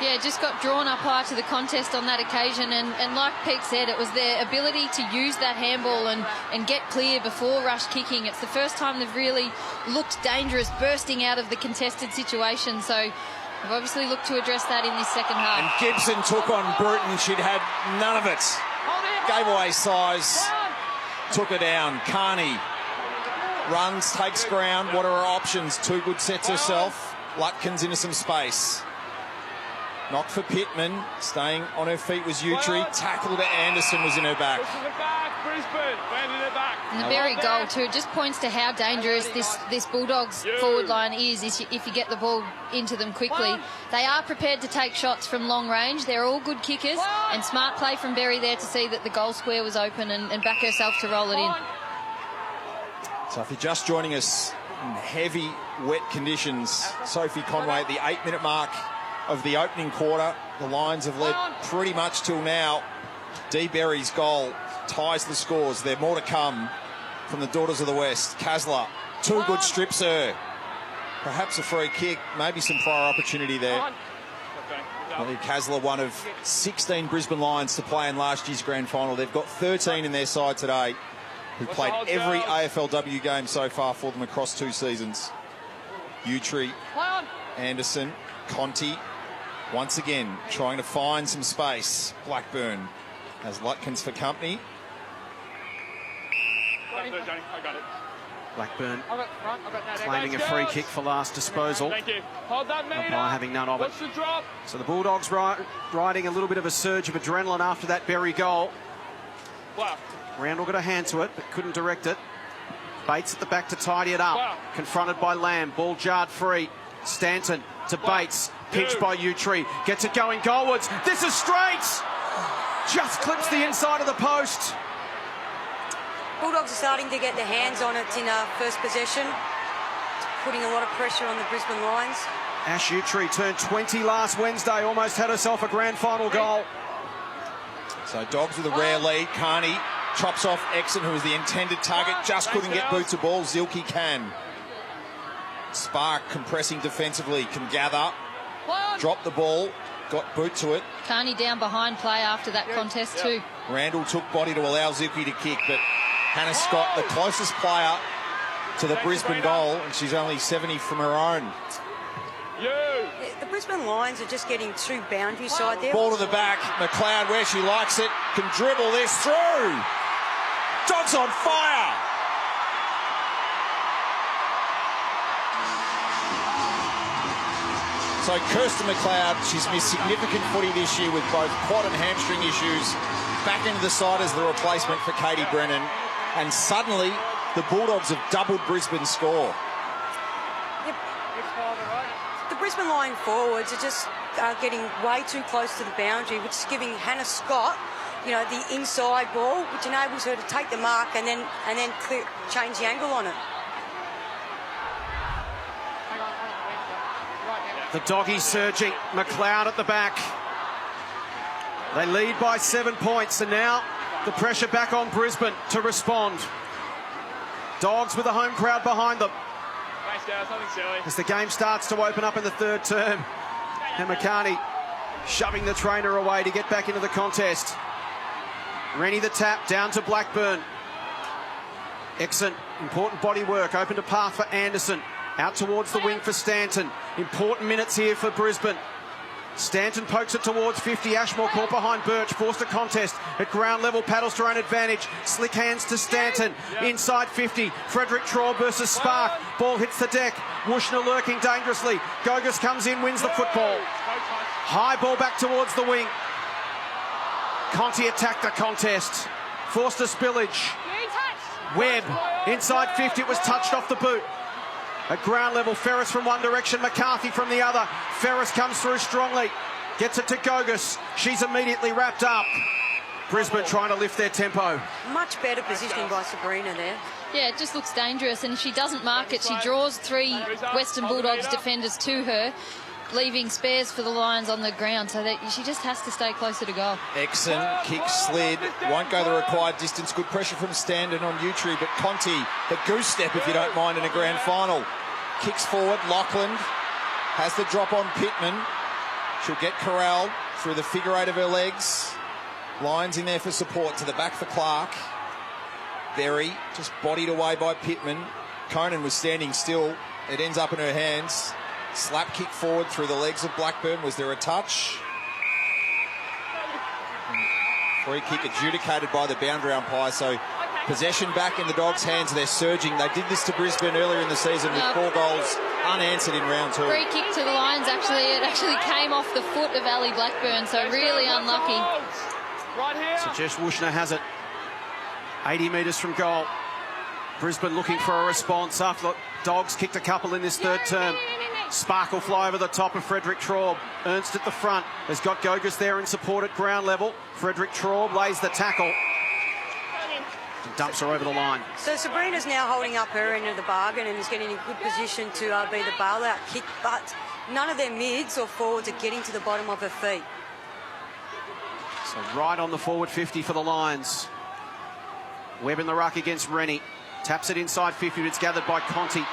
Yeah, just got drawn up high to the contest on that occasion, and like Pete said, it was their ability to use that handball and get clear before rush kicking. It's the first time they've really looked dangerous bursting out of the contested situation, so they've obviously looked to address that in this second half. And Gibson took on Bruton. She'd had none of it. Gave away size, took her down. Carney runs, takes ground. What are her options? Too good sets herself. Lutkins into some space. Knock for Pittman. Staying on her feet was Utri. Tackle to Anderson was in her back. And the Berry goal too, it just points to how dangerous this Bulldogs forward line is if you get the ball into them quickly. They are prepared to take shots from long range. They're all good kickers, and smart play from Berry there to see that the goal square was open and back herself to roll it in. So if you're just joining us in heavy, wet conditions, Sophie Conway at the 8-minute mark of the opening quarter. The Lions have led pretty much till now. Dee Berry's goal ties the scores. There's more to come from the Daughters of the West. Kasler, too good, strips her. Perhaps a free kick, maybe some prior opportunity there. I think Kasler, one of 16 Brisbane Lions to play in last year's grand final. They've got 13 in their side today, who've played every AFLW game so far for them across 2 seasons. Utri, Anderson, Conti, once again trying to find some space. Blackburn has Lutkins for company. Blackburn claiming a free kick for last disposal. Umpire having none of it. So the Bulldogs riding a little bit of a surge of adrenaline after that Berry goal. Randall got a hand to it, but couldn't direct it. Bates at the back to tidy it up. Confronted by Lamb. Ball jarred free. Stanton to Bates. Pitched by Utri. Gets it going goalwards. This is straight. Just clips the inside of the post. Bulldogs are starting to get their hands on it in first possession, putting a lot of pressure on the Brisbane Lions. Ash Utri turned 20 last Wednesday, almost had herself a grand final goal. So Dogs with a rare lead. Carney chops off Exon, who was the intended target, just couldn't get boot to ball. Zilke can. Spark compressing defensively, can gather, drop the ball, got boot to it. Carney down behind play after that contest too. Randall took body to allow Zilke to kick, but Hannah Scott, the closest player to the Brisbane goal, and she's only 70 from her own. The Brisbane Lions are just getting too boundary side there. Ball to the back. McLeod, where she likes it, can dribble this through. Dogs on fire. So Kirsten McLeod, she's missed significant footy this year with both quad and hamstring issues. Back into the side as the replacement for Katie Brennan. And suddenly, the Bulldogs have doubled Brisbane's score. Yep. The Brisbane line forwards are just getting way too close to the boundary, which is giving Hannah Scott, you know, the inside ball, which enables her to take the mark and then change the angle on it. The doggies surging. McLeod at the back. They lead by 7 points, and now the pressure back on Brisbane to respond. Dogs with the home crowd behind them. As the game starts to open up in the third term. And McCartney shoving the trainer away to get back into the contest. Rennie the tap down to Blackburn. Excellent, important body work. Opened a path for Anderson. Out towards the wing for Stanton. Important minutes here for Brisbane. Stanton pokes it towards 50. Ashmore caught behind Birch. Forced a contest at ground level. Paddles to own advantage. Slick hands to Stanton. Inside 50. Frederick Traub versus Spark. Ball hits the deck. Wushner lurking dangerously. Gogus comes in, wins the football. High ball back towards the wing. Conti attacked the contest. Forced a spillage. Webb inside 50. It was touched off the boot. At ground level, Ferris from one direction, McCarthy from the other. Ferris comes through strongly, gets it to Gogus. She's immediately wrapped up. Brisbane trying to lift their tempo. Much better positioning by Sabrina there. Yeah, it just looks dangerous, and if she doesn't mark it, she draws 3 Western Bulldogs defenders to her, leaving spares for the Lions on the ground, so that she just has to stay closer to goal. Exon, kick slid, won't go the required distance. Good pressure from Standen on Utri, but Conti, the goose step if you don't mind in a grand final. Kicks forward, Lachlan has the drop on Pittman. She'll get corralled through the figure 8 of her legs. Lions in there for support, to the back for Clark. Berry just bodied away by Pittman. Conan was standing still. It ends up in her hands. Slap kick forward through the legs of Blackburn. Was there a touch? Free kick adjudicated by the boundary umpire. So possession back in the Dogs' hands. They're surging. They did this to Brisbane earlier in the season with 4 goals unanswered in round 2. Free kick to the Lions, actually. It actually came off the foot of Ali Blackburn, so really unlucky. So Jess Wushner has it. 80 metres from goal. Brisbane looking for a response after the Dogs kicked a couple in this third term. Spark will fly over the top of Frederick Traub. Ernst at the front has got Gogus there in support at ground level. Frederick Traub lays the tackle. Dumps her over the line. So Sabrina's now holding up her end of the bargain and is getting in good position to be the bailout kick, but none of their mids or forwards are getting to the bottom of her feet. So right on the forward 50 for the Lions. Webb in the ruck against Rennie. Taps it inside 50, but it's gathered by Conti.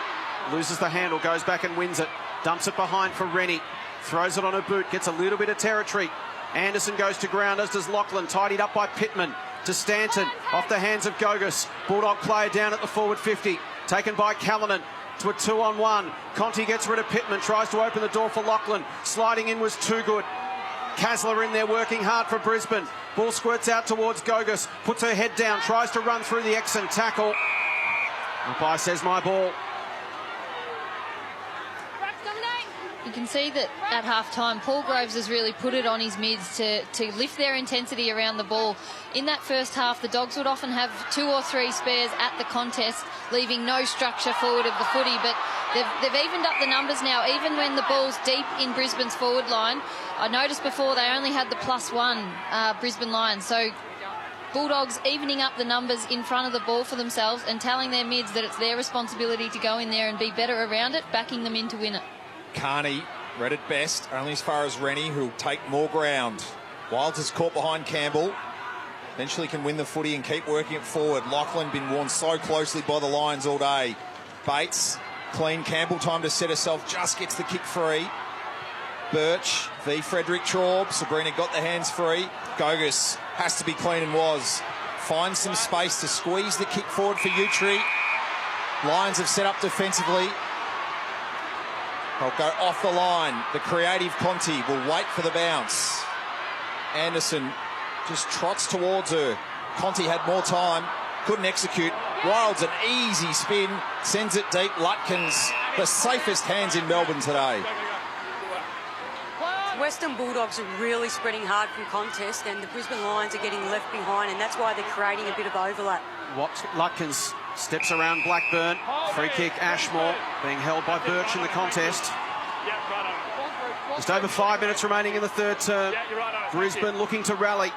Loses the handle, goes back and wins it. Dumps it behind for Rennie. Throws it on her boot, gets a little bit of territory. Anderson goes to ground, as does Lachlan. Tidied up by Pittman to Stanton. Off the hands of Gogus. Bulldog player down at the forward 50. Taken by Callanan to a 2-on-1. Conti gets rid of Pittman, tries to open the door for Lachlan. Sliding in was too good. Kasler in there working hard for Brisbane. Ball squirts out towards Gogus. Puts her head down, tries to run through the Exon tackle. Umpire says my ball. You can see that at half-time, Paul Groves has really put it on his mids to lift their intensity around the ball. In that first half, the Dogs would often have 2 or 3 spares at the contest, leaving no structure forward of the footy, but they've evened up the numbers now, even when the ball's deep in Brisbane's forward line. I noticed before they only had the +1 Brisbane Lions, so Bulldogs evening up the numbers in front of the ball for themselves and telling their mids that it's their responsibility to go in there and be better around it, backing them in to win it. Carney read it best, only as far as Rennie, who'll take more ground. Wilds is caught behind Campbell. Eventually can win the footy and keep working it forward. Lachlan been worn so closely by the Lions all day. Bates, clean. Campbell time to set herself, just gets the kick free. Birch v Frederick Traub. Sabrina got the hands free. Gogus has to be clean and was. Finds some space to squeeze the kick forward for Utri. Lions have set up defensively. They'll go off the line. The creative Conti will wait for the bounce. Anderson just trots towards her. Conti had more time. couldn't execute. Wilds an easy spin, sends it deep. Lutkins, the safest hands in Melbourne today. Western Bulldogs are really spreading hard from contest, and the Brisbane Lions are getting left behind, and that's why they're creating a bit of overlap. Lutkins steps around Blackburn. Free kick, Ashmore, being held by Birch in the contest. Just over 5 minutes remaining in the third term. Brisbane looking to rally.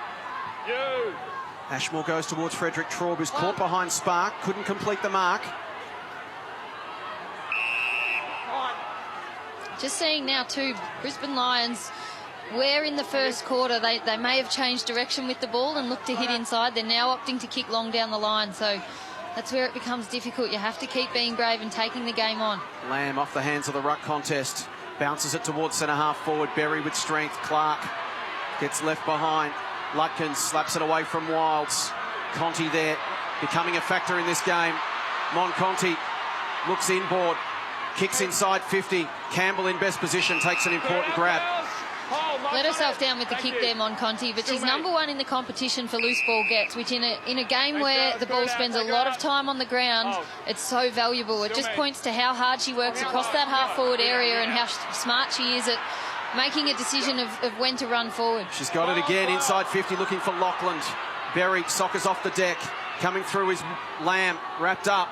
Ashmore goes towards Frederick Traub, who's caught behind Spark, couldn't complete the mark. Just seeing now too, Brisbane Lions, where in the first quarter they may have changed direction with the ball and looked to hit inside. They're now opting to kick long down the line, so that's where it becomes difficult. You have to keep being brave and taking the game on. Lamb off the hands of the ruck contest. Bounces it towards centre-half forward. Berry with strength. Clark gets left behind. Lutkins slaps it away from Wilds. Conti there, becoming a factor in this game. Conti looks inboard. Kicks inside 50. Campbell in best position, takes an important grab. Let herself down with the kick there, Conti, but she's number one in the competition for loose ball gets, which in a game where the ball spends a lot of time on the ground, it's so valuable. It just points to how hard she works across that half-forward area and how smart she is at making a decision of when to run forward. She's got it again, inside 50, looking for Lachlan. Berry, soccers off the deck. Coming through is Lamb, wrapped up.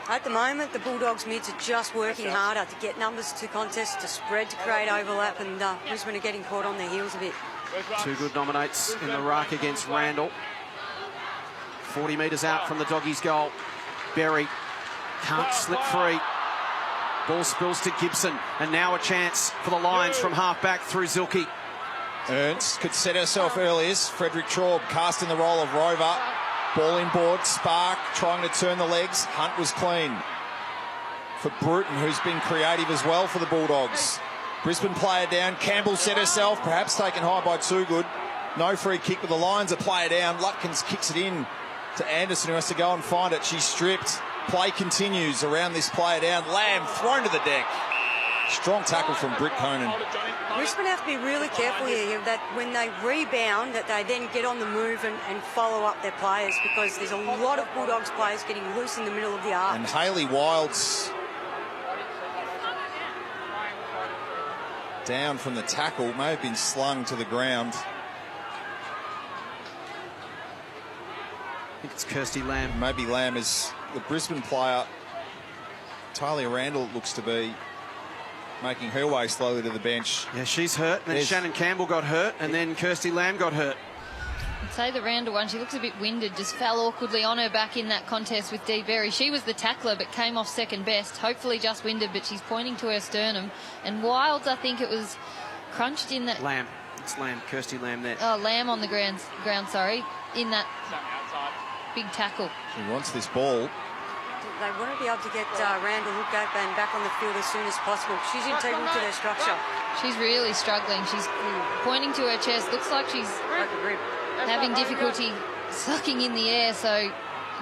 At the moment, the Bulldogs mids are just working harder to get numbers to contest, to spread, to create overlap, and Brisbane are getting caught on their heels a bit. Two good nominates in the ruck against Randall. 40 metres out from the Doggies' goal. Berry can't slip free. Ball spills to Gibson, and now a chance for the Lions from half-back through Zilke. Ernst could set herself earlier. Frederick Traub cast in the role of rover. Ball inboard, Spark trying to turn the legs. Hunt was clean for Bruton, who's been creative as well for the Bulldogs. Brisbane player down. Campbell set herself, perhaps taken high by Too Good. No free kick, but the Lions are player down. Lutkins kicks it in to Anderson, who has to go and find it. She's stripped. Play continues around this player down. Lamb thrown to the deck. Strong tackle from Britt Conan. Brisbane have to be really careful here that when they rebound, that they then get on the move and follow up their players, because there's a lot of Bulldogs players getting loose in the middle of the arc. And Hayley Wilds down from the tackle, may have been slung to the ground. I think it's Kirsty Lamb. Maybe Lamb is the Brisbane player. Talia Randall looks to be making her way slowly to the bench. Yeah, she's hurt. And then Shannon Campbell got hurt, and then Kirsty Lamb got hurt. I'd say the Randall one, she looks a bit winded, just fell awkwardly on her back in that contest with Dee Berry. She was the tackler, but came off second best. Hopefully just winded, but she's pointing to her sternum. And Wilds, I think it was crunched in that... Lamb. It's Lamb. Kirsty Lamb there. Oh, Lamb on the ground, sorry, in that big tackle. She wants this ball. They want to be able to get Randall Hookgate back on the field as soon as possible. She's integral to their structure. She's really struggling. She's pointing to her chest. Looks like she's having difficulty sucking in the air, so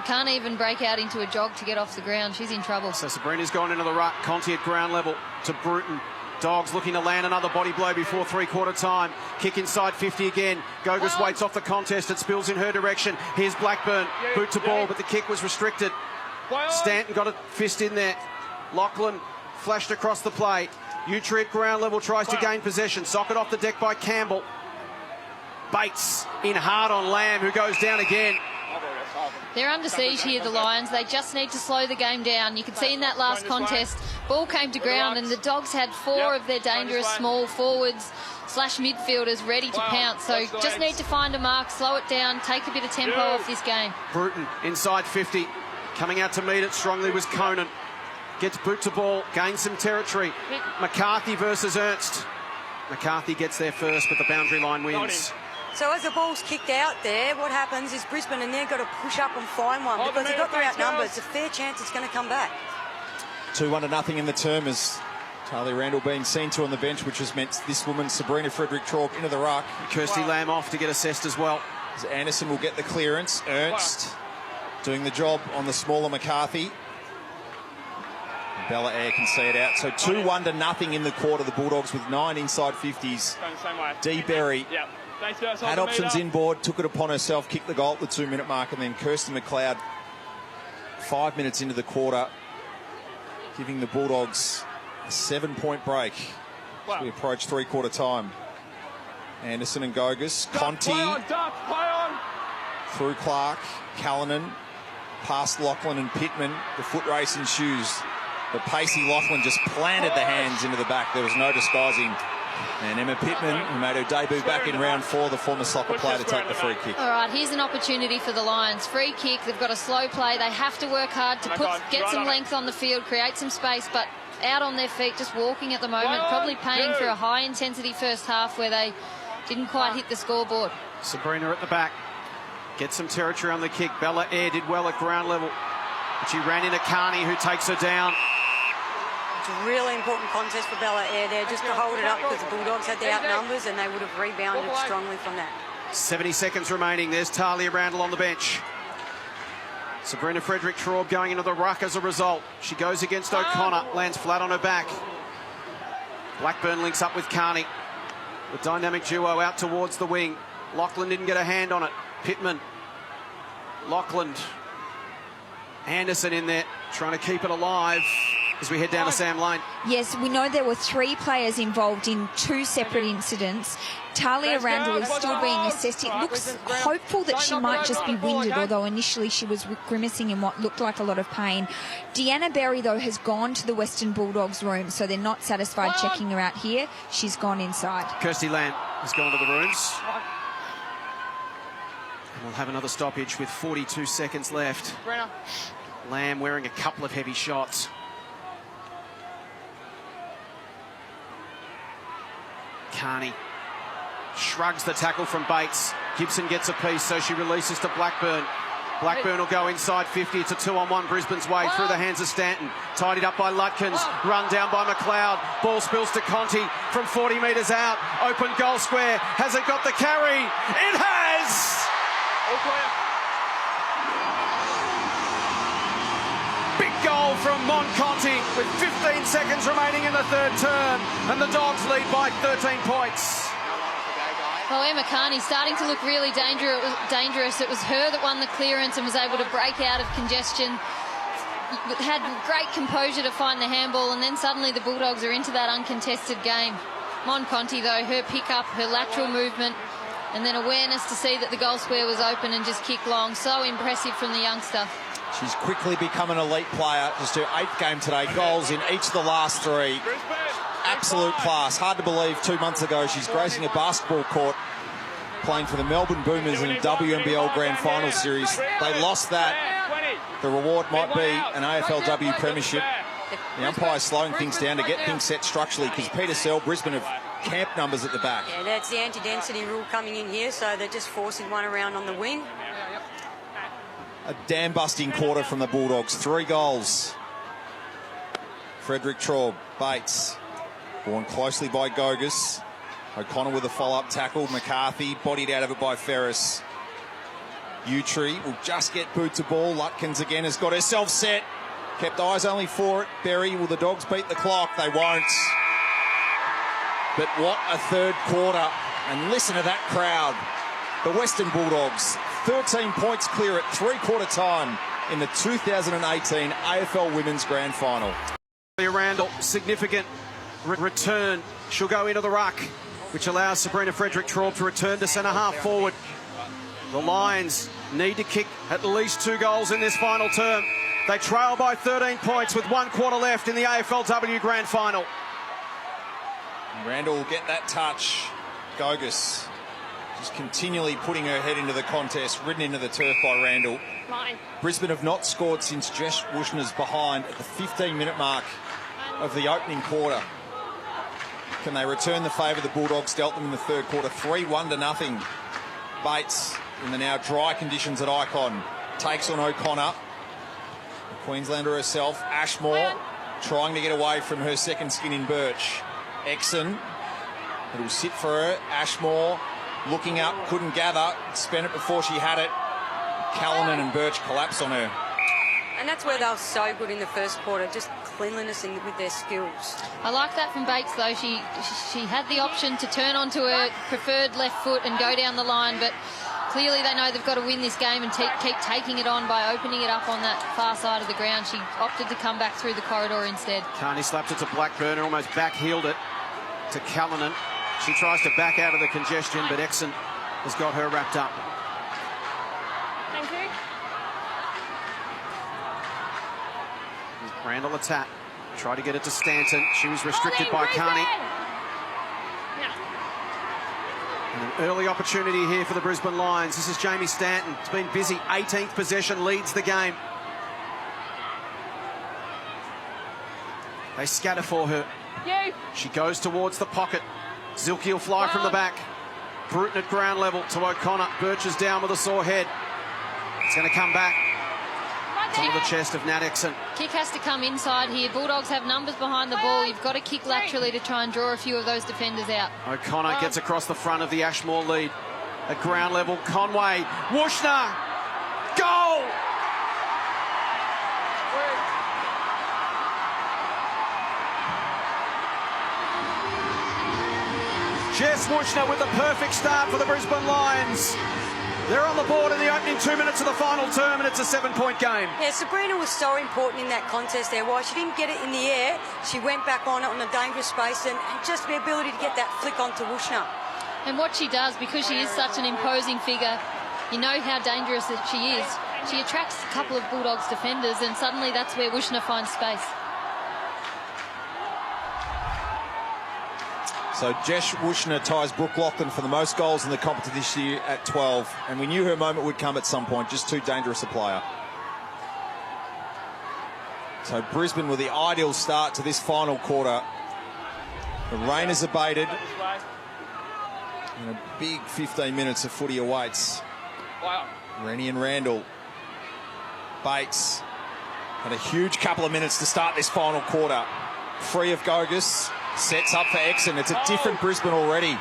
can't even break out into a jog to get off the ground. She's in trouble. So Sabrina's gone into the ruck. Conti at ground level to Bruton. Dogs looking to land another body blow before three-quarter time. Kick inside 50 again. Gogus waits off the contest. It spills in her direction. Here's Blackburn. Boot to ball, but the kick was restricted. Stanton got a fist in there. Lachlan flashed across the play. Utri at ground level tries to gain possession. Socket off the deck by Campbell. Bates in hard on Lamb, who goes down again. They're under siege here, the Lions. They just need to slow the game down. You could see in that last contest, ball came to ground and the Dogs had four of their dangerous small forwards / midfielders ready to pounce. So just need to find a mark, slow it down, take a bit of tempo off this game. Bruton inside 50. Coming out to meet it strongly was Conan. Gets boot to ball, gains some territory. McCarthy versus Ernst. McCarthy gets there first, but the boundary line wins. So as the ball's kicked out there, what happens is Brisbane and they've got to push up and find one, because they've got their outnumbered. It's a fair chance it's going to come back. 2-0 in the term, as Talia Randall being seen to on the bench, which has meant this woman, Sabrina Frederick Traub, into the ruck. Kirsty Lamb off to get assessed as well. As Anderson will get the clearance. Ernst doing the job on the smaller McCarthy. Bella Eyre can see it out. So 2-1 in the quarter, the Bulldogs with 9 inside 50s. Dee Berry Had options inboard, took it upon herself, kicked the goal at the 2-minute mark, and then Kirsten McLeod, 5 minutes into the quarter, giving the Bulldogs a 7-point break as we approach three-quarter time. Anderson and Gogus, Conti through Clark, Callanan, past Lachlan and Pittman. The foot race ensues. But pacey Lachlan just planted the hands into the back. There was no disguising. And Emma Pittman, who made her debut back in round 4, the former soccer player, to take the free kick. All right, here's an opportunity for the Lions. Free kick, they've got a slow play. They have to work hard to get some length on the field, create some space, but out on their feet, just walking at the moment, probably paying for a high-intensity first half where they didn't quite hit the scoreboard. Sabrina at the back. Gets some territory on the kick. Bella Eyre did well at ground level. But she ran into Carney, who takes her down. It's a really important contest for Bella Eyre there, just to hold it up, because the Bulldogs had the outnumbers and they would have rebounded strongly from that. 70 seconds remaining. There's Talia Randall on the bench. Sabrina Frederick-Traub going into the ruck as a result. She goes against O'Connor, lands flat on her back. Blackburn links up with Carney. The dynamic duo out towards the wing. Lachlan didn't get a hand on it. Pittman, Lachlan, Anderson in there, trying to keep it alive as we head down to Sam Lane. Yes, we know there were 3 players involved in 2 separate incidents. Talia Randall is still being assessed. It looks hopeful that she might just be winded, although initially she was grimacing in what looked like a lot of pain. Deanna Berry, though, has gone to the Western Bulldogs room, so they're not satisfied checking her out here. She's gone inside. Kirsty Lamb has gone to the rooms. And we'll have another stoppage with 42 seconds left. Lamb wearing a couple of heavy shots. Carney shrugs the tackle from Bates. Gibson gets a piece, so she releases to Blackburn. Blackburn will go inside 50. It's a 2-on-1 Brisbane's way through the hands of Stanton. Tidied up by Lutkins. Run down by McLeod. Ball spills to Conti from 40 metres out. Open goal square. Has it got the carry? It has! Big goal from Mon Conti with 15 seconds remaining in the third term. And the Dogs lead by 13 points. Well, Emma Carney starting to look really dangerous. It was her that won the clearance and was able to break out of congestion. Had great composure to find the handball, and then suddenly the Bulldogs are into that uncontested game. Mon Conti, though, her pick-up, her lateral movement, and then awareness to see that the goal square was open and just kick long. So impressive from the youngster. She's quickly become an elite player. Just her 8th game today. Goals in each of the last 3. Absolute class. Hard to believe 2 months ago she's gracing a basketball court playing for the Melbourne Boomers in a WNBL Grand Final Series. They lost that. The reward might be an AFLW premiership. The umpire's slowing things down to get things set structurally, because Peter Sell, Brisbane have camp numbers at the back. Yeah, that's the anti-density rule coming in here, so they're just forcing one around on the wing. A dam-busting quarter from the Bulldogs. 3 goals. Frederick-Traub, Bates, borne closely by Gogus. O'Connor with a follow-up tackle. McCarthy bodied out of it by Ferris. Utri will just get boot to ball. Lutkins again has got herself set. Kept eyes only for it. Berry, will the Dogs beat the clock? They won't. But what a third quarter. And listen to that crowd. The Western Bulldogs, 13 points clear at three-quarter time in the 2018 AFL Women's Grand Final. Randall, significant return. She'll go into the ruck, which allows Sabrina Frederick-Traub to return to centre-half forward. The Lions need to kick at least 2 goals in this final term. They trail by 13 points with 1 quarter left in the AFLW Grand Final. Randall will get that touch. Gogus just continually putting her head into the contest, ridden into the turf by Randall. Brisbane have not scored since Jess Wushner's behind at the 15-minute mark of the opening quarter. Can they return the favour the Bulldogs dealt them in the third quarter? 3-1 to nothing. Bates, in the now dry conditions at Ikon, takes on O'Connor. The Queenslander herself, Ashmore, trying to get away from her second skin in Birch. Exon, it'll sit for her. Ashmore looking up, couldn't gather, spent it before she had it. Callanan and Birch collapse on her. And that's where they were so good in the first quarter, just cleanliness and with their skills. I like that from Bates, though. She had the option to turn onto her preferred left foot and go down the line, but clearly they know they've got to win this game and keep taking it on by opening it up on that far side of the ground. She opted to come back through the corridor instead. Carney slapped it to Blackburn and almost back-heeled it to Callanan. She tries to back out of the congestion, but Exon has got her wrapped up. Thank you. Randall a tap. Tried to get it to Stanton. She was restricted by Carney. And an early opportunity here for the Brisbane Lions. This is Jamie Stanton. It's been busy. 18th possession, leads the game. They scatter for her. She goes towards the pocket. Zilke will fly from the back. Bruton at ground level to O'Connor. Birch is down with a sore head. It's going to come back to the chest of Nat Exon. Kick has to come inside here. Bulldogs have numbers behind the ball. You've got to kick laterally to try and draw a few of those defenders out. O'Connor gets across the front of the Ashmore lead. At ground level, Conway. Wushner. Goal! Jess Wushner with the perfect start for the Brisbane Lions. They're on the board in the opening 2 minutes of the final term, and it's a 7-point game. Yeah, Sabrina was so important in that contest there. While she didn't get it in the air, she went back on it on a dangerous space, and just the ability to get that flick onto Wushner. And what she does, because she is such an imposing figure, you know how dangerous that she is. She attracts a couple of Bulldogs defenders, and suddenly that's where Wushner finds space. So Jess Wushner ties Brooke Lachlan for the most goals in the competition this year at 12. And we knew her moment would come at some point, just too dangerous a player. So Brisbane with the ideal start to this final quarter. The rain has abated. And a big 15 minutes of footy awaits. Rennie and Randall. Bates had a huge couple of minutes to start this final quarter. Free of Gogus. Sets up for Exon. It's a different Brisbane already.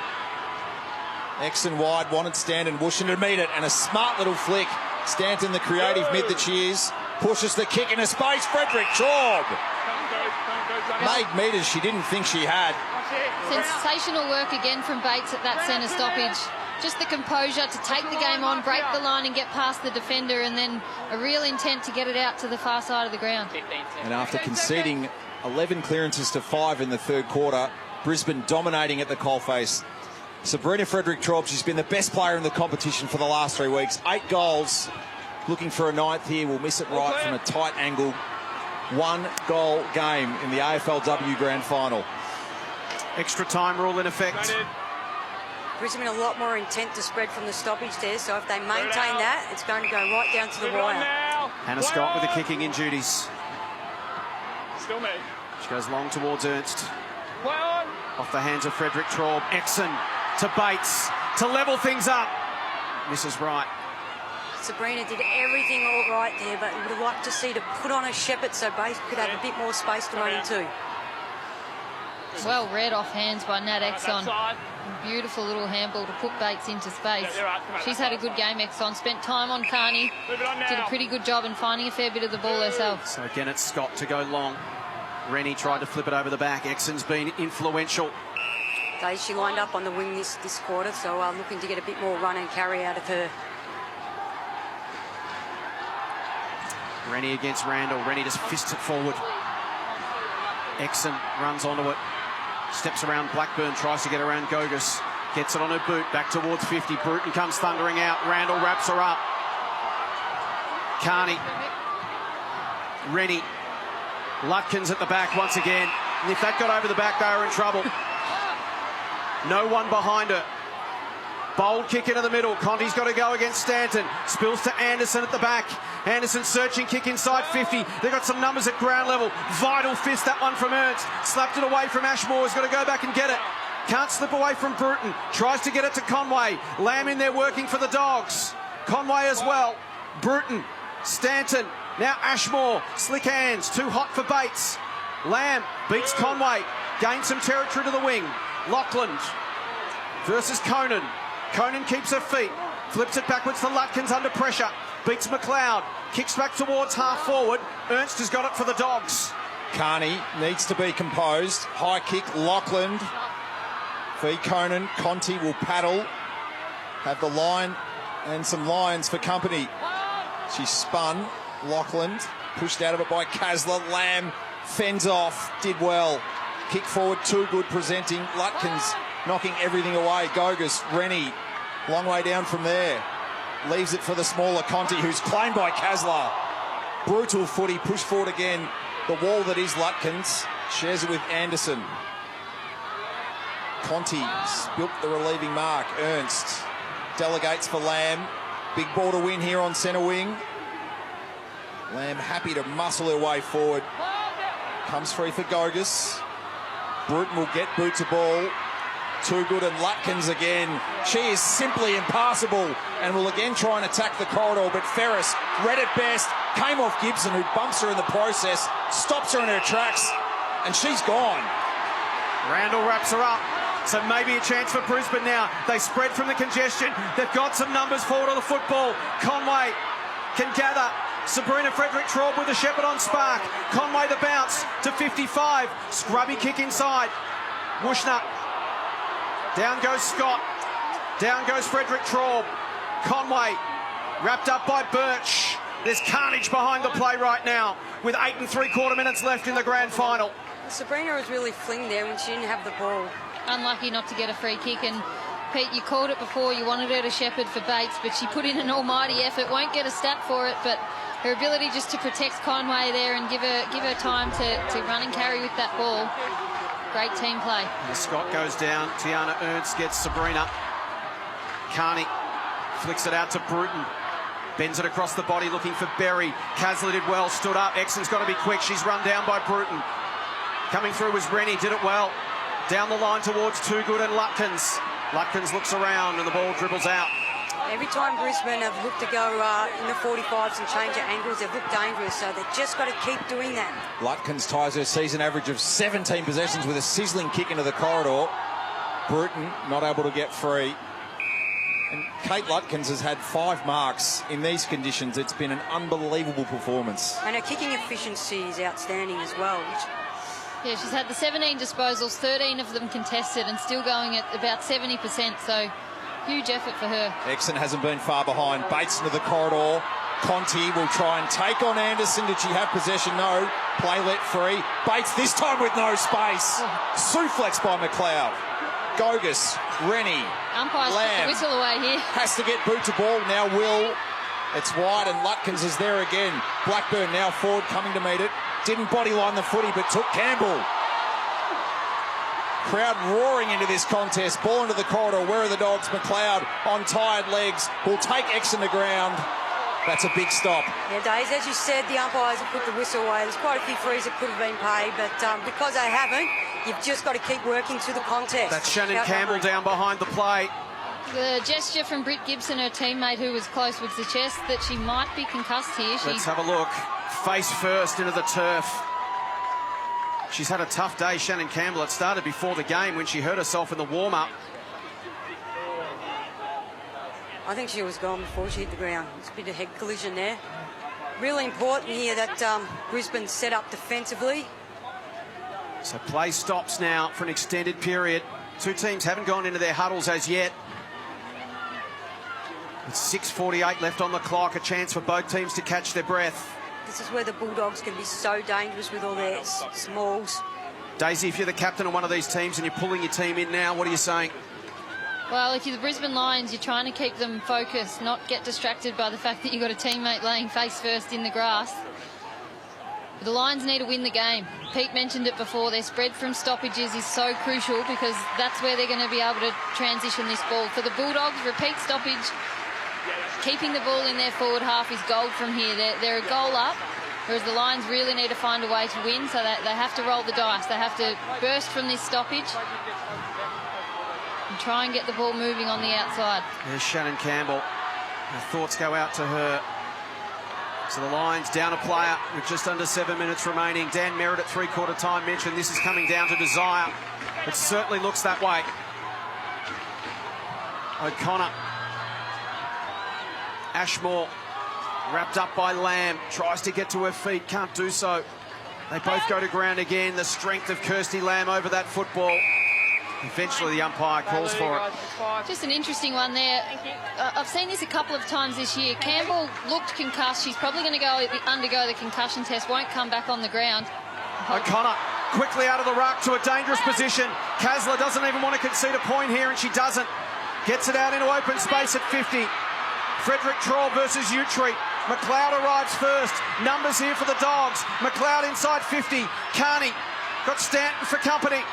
Exon wide, wanted Stanton, Wushner to meet it, and a smart little flick. Stanton, the creative mid that she is, pushes the kick into space. Frederick Traub made metres she didn't think she had. Sensational work again from Bates at that centre stoppage. Just the composure to take the game on, break the line and get past the defender, and then a real intent to get it out to the far side of the ground. And after conceding 11 clearances to 5 in the third quarter, Brisbane dominating at the coalface. Sabrina Frederick-Traub, she's been the best player in the competition for the last 3 weeks. 8 goals, looking for a 9th here. Will miss it right from a tight angle. 1-goal game in the AFLW Grand Final. Extra time rule in effect. Brisbane a lot more intent to spread from the stoppage there, so if they maintain that, it's going to go right down to the wire. Hannah Scott with the kicking in duties. Still me. She goes long towards Ernst. Off the hands of Frederick Traub. Exon to Bates to level things up. Misses right. Sabrina did everything all right there, but would have liked to see to put on a Shepherd so Bates could have a bit more space to run into. Well read off hands by Nat Exon. Beautiful little handball to put Bates into space. She's had a good game, Exon. Spent time on Carney. Did a pretty good job in finding a fair bit of the ball herself. So again, it's Scott to go long. Rennie tried to flip it over the back. Exon's been influential. Okay, she lined up on the wing this quarter, so looking to get a bit more run and carry out of her. Rennie against Randall. Rennie just fists it forward. Exon runs onto it. Steps around Blackburn, tries to get around Gogus. Gets it on her boot, back towards 50. Bruton comes thundering out. Randall wraps her up. Carney. Rennie. Lutkins at the back once again. And if that got over the back, they were in trouble. No one behind her. Bold kick into the middle. Conti's got to go against Stanton. Spills to Anderson at the back. Anderson searching, kick inside 50. They've got some numbers at ground level. Vital fist, that one from Ernst. Slapped it away from Ashmore. He's got to go back and get it. Can't slip away from Bruton. Tries to get it to Conway. Lamb in there working for the Dogs. Conway as well. Bruton. Stanton. Now Ashmore. Slick hands. Too hot for Bates. Lamb beats Conway. Gains some territory to the wing. Lachlan versus Conan. Conan keeps her feet. Flips it backwards to Lutkins under pressure. Beats McLeod. Kicks back towards half forward. Ernst has got it for the Dogs. Carney needs to be composed. High kick, Lachlan. V. Conan, Conti will paddle. Have the line and some lines for company. She spun. Lachlan pushed out of it by Kasler. Lamb fends off. Did well. Kick forward, too good presenting. Lutkins knocking everything away. Gogus, Rennie, long way down from there. Leaves it for the smaller Conti, who's claimed by Kasler. Brutal footy, push forward again. The wall that is Lutkins. Shares it with Anderson. Conti spilt the relieving mark. Ernst delegates for Lamb. Big ball to win here on centre wing. Lamb happy to muscle her way forward. Comes free for Gogus. Bruton will get boot to ball. Too good, and Lutkins again. She is simply impassable and will again try and attack the corridor, but Ferris read it best, came off Gibson, who bumps her in the process, stops her in her tracks, and she's gone. Randall wraps her up. So maybe a chance for Brisbane now. They spread from the congestion. They've got some numbers forward of the football. Conway can gather. Sabrina Frederick-Traub with a Shepherd on spark. Conway the bounce to 55. Scrubby kick inside. Wushner. Down goes Scott. Down goes Frederick-Traub. Conway wrapped up by Birch. There's carnage behind the play right now with 8 3/4 minutes left in the grand final. Sabrina was really flinged there when she didn't have the ball. Unlucky not to get a free kick, and Pete, you called it before, you wanted her to shepherd for Bates, but she put in an almighty effort. Won't get a stat for it, but her ability just to protect Conway there and give her time to run and carry with that ball. Great team play. And Scott goes down. Tiana Ernst gets Sabrina. Carney flicks it out to Bruton. Bends it across the body looking for Berry. Kasler did well, stood up. Exon's got to be quick. She's run down by Bruton. Coming through was Rennie, did it well. Down the line towards Too Good and Lutkins. Lutkins looks around and the ball dribbles out. Every time Brisbane have looked to go in the 45s and change their angles, they've looked dangerous, so they've just got to keep doing that. Lutkins ties her season average of 17 possessions with a sizzling kick into the corridor. Bruton not able to get free. And Kate Lutkins has had 5 marks in these conditions. It's been an unbelievable performance. And her kicking efficiency is outstanding as well. Yeah, she's had the 17 disposals, 13 of them contested, and still going at about 70%, so huge effort for her. Exon hasn't been far behind. Bates into the corridor. Conti will try and take on Anderson. Did she have possession? No. Play let free. Bates this time with no space. Suplex by McLeod. Gogus, Rennie, Umpire's Lamb. put the whistle away here. Has to get boot to ball. Now Will. It's wide and Lutkins is there again. Blackburn now forward coming to meet it. Didn't bodyline the footy but took Campbell. Crowd roaring into this contest. Ball into the corridor. Where are the Dogs? McLeod on tired legs. Will take Exon to ground. That's a big stop. Yeah, Days, as you said, the umpires have put the whistle away. There's quite a few frees that could have been paid, but because they haven't, you've just got to keep working through the contest. That's Shannon Campbell down behind the play. The gesture from Britt Gibson, her teammate who was close, would suggest that she might be concussed here. Let's have a look. Face first into the turf. She's had a tough day, Shannon Campbell. It started before the game when she hurt herself in the warm-up. I think she was gone before she hit the ground. It's a bit of head collision there. Really important here that Brisbane set up defensively. So play stops now for an extended period. Two teams haven't gone into their huddles as yet. With 6:48 left on the clock, a chance for both teams to catch their breath. This is where the Bulldogs can be so dangerous with all their smalls. Daisy, if you're the captain of one of these teams and you're pulling your team in now, what are you saying? Well, if you're the Brisbane Lions, you're trying to keep them focused, not get distracted by the fact that you've got a teammate laying face first in the grass. The Lions need to win the game. Pete mentioned it before, their spread from stoppages is so crucial because that's where they're going to be able to transition this ball. For the Bulldogs, repeat stoppage, keeping the ball in their forward half is gold from here. They're a goal up, whereas the Lions really need to find a way to win, so that they have to roll the dice. They have to burst from this stoppage and try and get the ball moving on the outside. There's Shannon Campbell. Her thoughts go out to her. So the Lions down a player with just under 7 minutes remaining. Dan Merritt at three-quarter time mentioned this is coming down to desire. It certainly looks that way. O'Connor. Ashmore wrapped up by Lamb. Tries to get to her feet, can't do so. They both go to ground again. The strength of Kirsty Lamb over that football. Eventually the umpire calls for it. Just an interesting one there. I've seen this a couple of times this year. Campbell looked concussed. She's probably going to undergo the concussion test, won't come back on the ground. O'Connor quickly out of the ruck to a dangerous position. Kasler doesn't even want to concede a point here, and she doesn't. Gets it out into open space at 50. Frederick Troll versus Utrecht. McLeod arrives first. Numbers here for the Dogs. McLeod inside 50. Carney got Stanton for company.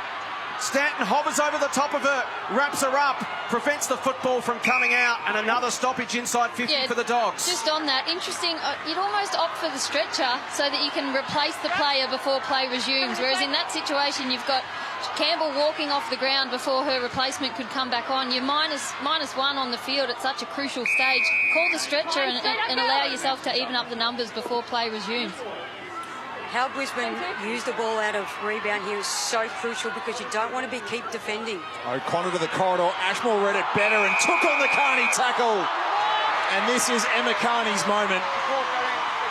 Stanton hovers over the top of her, wraps her up, prevents the football from coming out, and another stoppage inside 50 for the Dogs. Just on that, interesting, you'd almost opt for the stretcher so that you can replace the player before play resumes, whereas in that situation you've got Campbell walking off the ground before her replacement could come back on. You're minus one on the field at such a crucial stage. Call the stretcher and allow yourself to even up the numbers before play resumes. How Brisbane used the ball out of rebound here is so crucial because you don't want to keep defending. O'Connor to the corridor. Ashmore read it better and took on the Carney tackle. And this is Emma Carney's moment.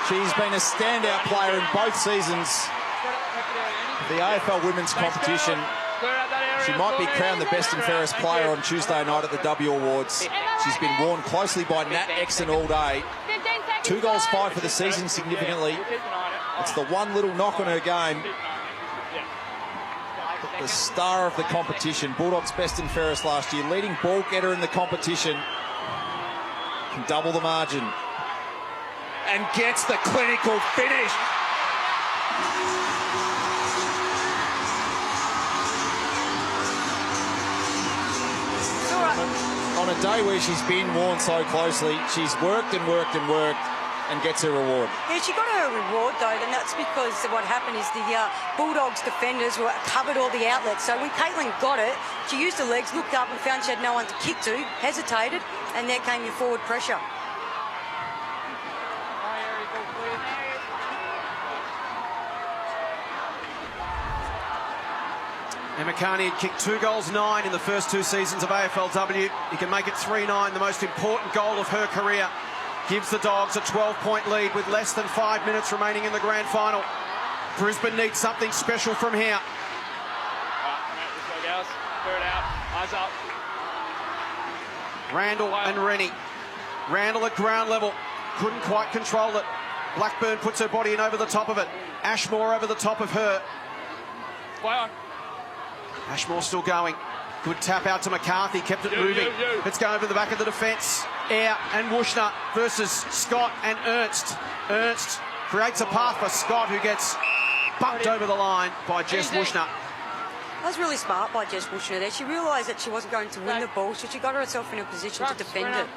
She's been a standout player in both seasons. The AFL Women's competition. She might be crowned the best and fairest player on Tuesday night at the W Awards. She's been worn closely by Nat Exton all day. 2 goals, 5 for the season significantly. It's the one little knock on her game. But the star of the competition, Bulldogs best and fairest last year, leading ball getter in the competition, can double the margin. And gets the clinical finish. On a day where she's been worn so closely, she's worked and worked and worked and gets her reward. Yeah, she got her reward though, and that's because what happened is the Bulldogs defenders were covered all the outlets. So when Caitlin got it, she used her legs, looked up and found she had no one to kick to, hesitated, and there came your forward pressure. Emma Carney had kicked 2 goals, 9 in the first 2 seasons of AFLW. You can make it 3-9, the most important goal of her career. Gives the Dogs a 12-point lead with less than 5 minutes remaining in the grand final. Brisbane needs something special from here. Randall and Rennie. Randall at ground level. Couldn't quite control it. Blackburn puts her body in over the top of it. Ashmore over the top of her. Ashmore still going. Good tap out to McCarthy, kept it moving. It's going over the back of the defence. Eyre and Wushner versus Scott and Ernst. Ernst creates a path for Scott, who gets bumped over the line by Jess Wushner. That was really smart by Jess Wushner there. She realised that she wasn't going to win the ball, so she got herself in a position to defend it.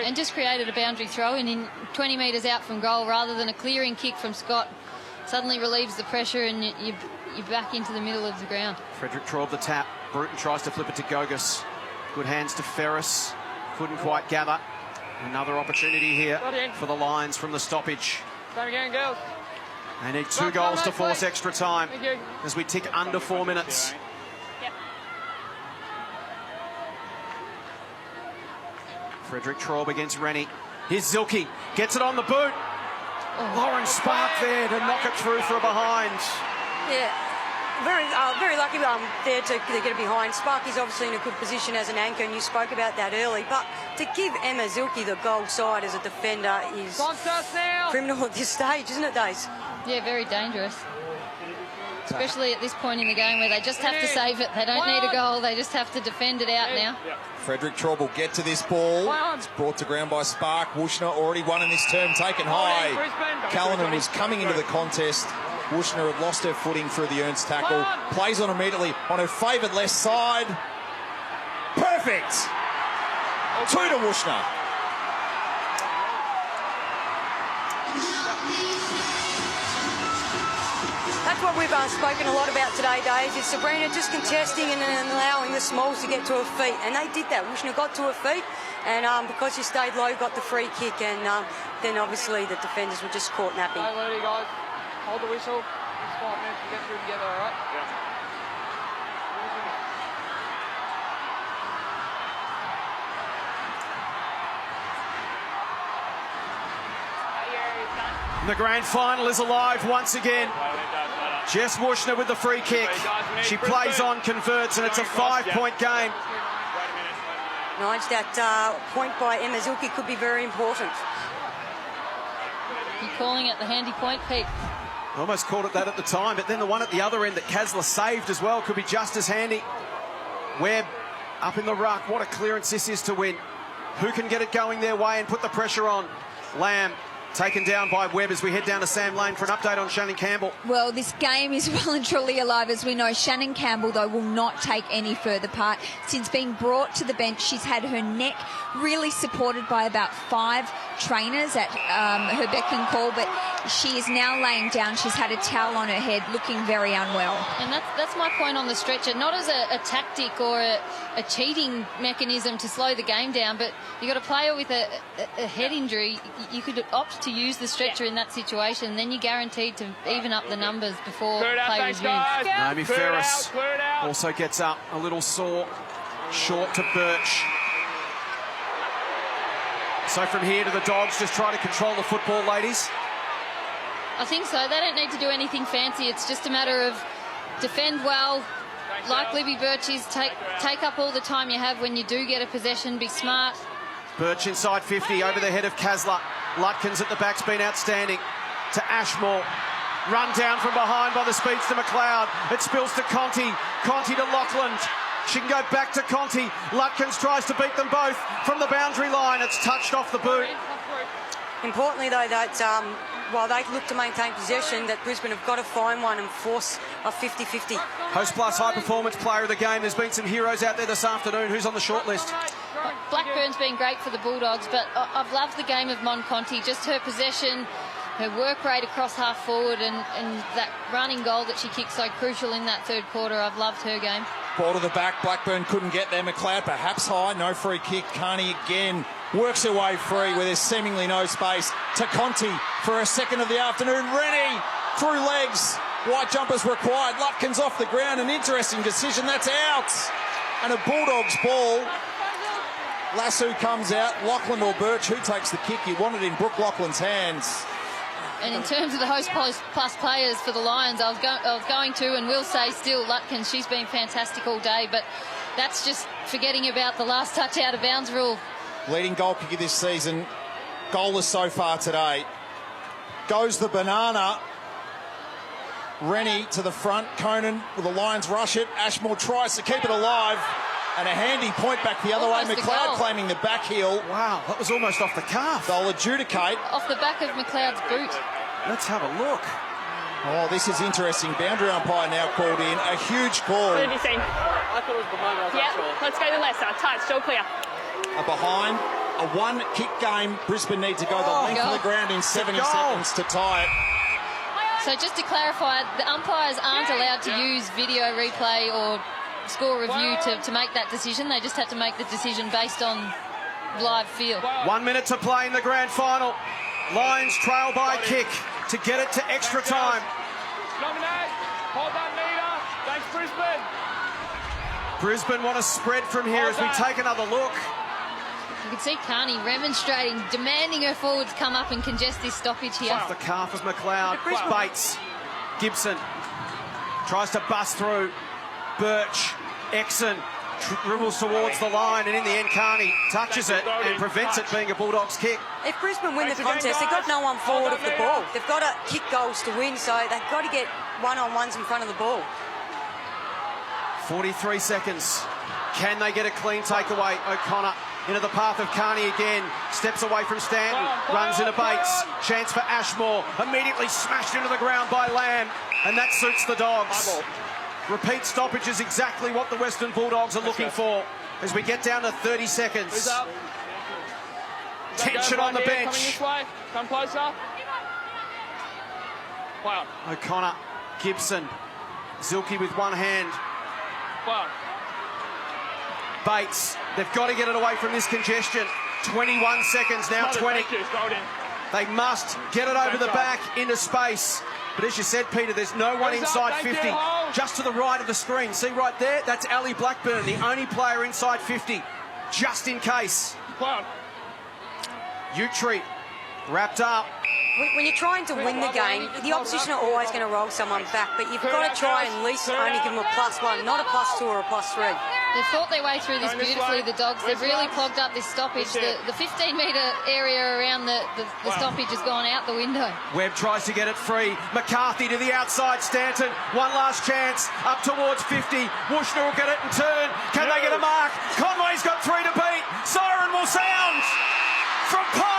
And just created a boundary throw in 20 metres out from goal rather than a clearing kick from Scott. Suddenly relieves the pressure and you're back into the middle of the ground. Frederick Traub the tap. Bruton tries to flip it to Gogus. Good hands to Ferris. Couldn't quite gather. Another opportunity here for the Lions from the stoppage. Time again, girls. They need 2 goals to force extra time as we tick under 4 minutes. Frederick Traub against Rennie. Here's Zilke. Gets it on the boot. Lauren Spark there to knock it through for a behind. Yeah, very lucky there to get it behind. Sparky's obviously in a good position as an anchor, and you spoke about that early. But to give Emma Zilke the goal side as a defender is criminal at this stage, isn't it, Dace? Yeah, very dangerous. Especially at this point in the game where they just have to save it. They don't need a goal. They just have to defend it out now. Frederick Traub will get to this ball. It's brought to ground by Spark. Wushner already won in this term, taken high. Callanan was coming into the contest. Wushner had lost her footing through the Ernst tackle. Plays on immediately on her favoured left side. Perfect! 2 to Wushner. That's what we've spoken a lot about today, Dave, is Sabrina just contesting and allowing the smalls to get to her feet. And they did that. Wushner got to her feet, and because she stayed low, got the free kick, and then obviously the defenders were just caught napping. Hey, Lodi, guys, hold the whistle. It's 5 minutes to get through together, all right? Yeah. And the grand final is alive once again. Jess Wushner with the free kick. She plays on, converts, and it's a 5-point game. Nige, that point by Emma Zilke could be very important. You're calling it the handy point, Pete. Almost called it that at the time, but then the one at the other end that Kasler saved as well could be just as handy. Webb up in the ruck. What a clearance this is to win. Who can get it going their way and put the pressure on? Lamb taken down by Webb as we head down to Sam Lane for an update on Shannon Campbell. Well, this game is well and truly alive, as we know. Shannon Campbell, though, will not take any further part. Since being brought to the bench, she's had her neck really supported by about 5 trainers at her beck and call, but she is now laying down. She's had a towel on her head, looking very unwell. And that's my point on the stretcher, not as a tactic or a cheating mechanism to slow the game down, but you've got a player with a head injury. You could opt to use the stretcher in that situation, and then you're guaranteed to even up the numbers before play resumes. Naomi Ferris also gets up a little sore, short to Birch. So from here to the Dogs, just try to control the football, ladies. I think so. They don't need to do anything fancy. It's just a matter of defend well, like Libby Birch is, take up all the time you have when you do get a possession, be smart. Birch inside 50, over the head of Kasler. Lutkins at the back's been outstanding. To Ashmore. Run down from behind by the speedster McLeod. It spills to Conti. Conti to Lachlan. She can go back to Conti. Lutkins tries to beat them both from the boundary line. It's touched off the boot. Importantly, though, that while they look to maintain possession, that Brisbane have got to find one and force a 50-50. Host Plus high performance player of the game. There's been some heroes out there this afternoon. Who's on the short list? Blackburn's been great for the Bulldogs, but I've loved the game of Mon Conti. Just her possession, her work rate across half forward, and that running goal that she kicked so crucial in that third quarter. I've loved her game. Ball to the back. Blackburn couldn't get there. McLeod perhaps high. No free kick. Carney again works her way free where there's seemingly no space. To Conti for a second of the afternoon. Rennie through legs. White jumpers required. Lutkins off the ground. An interesting decision. That's out. And a Bulldogs ball. Lasso comes out. Lachlan or Birch, who takes the kick? You want it in Brooke Laughlin's hands. And in terms of the Host Plus players for the Lions, I was going to and will say still Lutkins. She's been fantastic all day, but that's just forgetting about the last touch out of bounds rule. Leading goal kicker this season. Goalless so far today. Goes the banana. Rennie to the front. Conan with the Lions rush it. Ashmore tries to keep it alive. And a handy point back the other Almost way. McLeod claiming the back heel. Wow, that was almost off the calf. They'll adjudicate. Off the back of McLeod's boot. Let's have a look. Oh, this is interesting. Boundary umpire now called in. A huge call. What did you think? I thought it was behind. Let's go to Leicester. Tight, still clear. Behind. A one-kick game. Brisbane need to go the length of the ground in 70 seconds to tie it. So just to clarify, the umpires aren't allowed to use video replay or score review to make that decision. They just have to make the decision based on live field. 1 minute to play in the grand final. Lions trail by a kick to get it to extra time. Dominate. Hold that meter. Thanks, Brisbane. Brisbane want to spread from here as we take another look. You can see Carney remonstrating, demanding her forwards come up and congest this stoppage here. Off the calf of McLeod. Bates. Gibson tries to bust through. Birch, Exon dribbles towards the line, and in the end Carney touches it and prevents it being a Bulldogs kick. If Brisbane win the contest, they've got no one forward of the ball. They've got to kick goals to win, so they've got to get one-on-ones in front of the ball. 43 seconds. Can they get a clean takeaway? O'Connor into the path of Carney again. Steps away from Stanton. Runs into Bates. Chance for Ashmore. Immediately smashed into the ground by Lamb. And that suits the Dogs. Repeat stoppage is exactly what the Western Bulldogs are looking for as we get down to 30 seconds. Tension on the bench. Coming this way. Come closer. Wow. O'Connor, Gibson, Zilke with one hand. Wow. Bates, they've got to get it away from this congestion. 21 seconds, now 20. They must get it over the back into space. But as you said, Peter, there's no one inside 50. Just to the right of the screen. See right there? That's Ali Blackburn, the only player inside 50. Just in case. Utri wrapped up. when you're trying to win the game, the opposition are always going to roll someone back, but you've got to try and at least only give them a +1, not a +2 or a +3. They've fought their way through this beautifully, the Dogs. They've really clogged up this stoppage. The 15-metre area around the stoppage has gone out the window. Webb tries to get it free. McCarthy to the outside. Stanton, one last chance. Up towards 50. Wushner will get it and turn. Can they get a mark? Conway's got 3 to beat. Siren will sound from Park.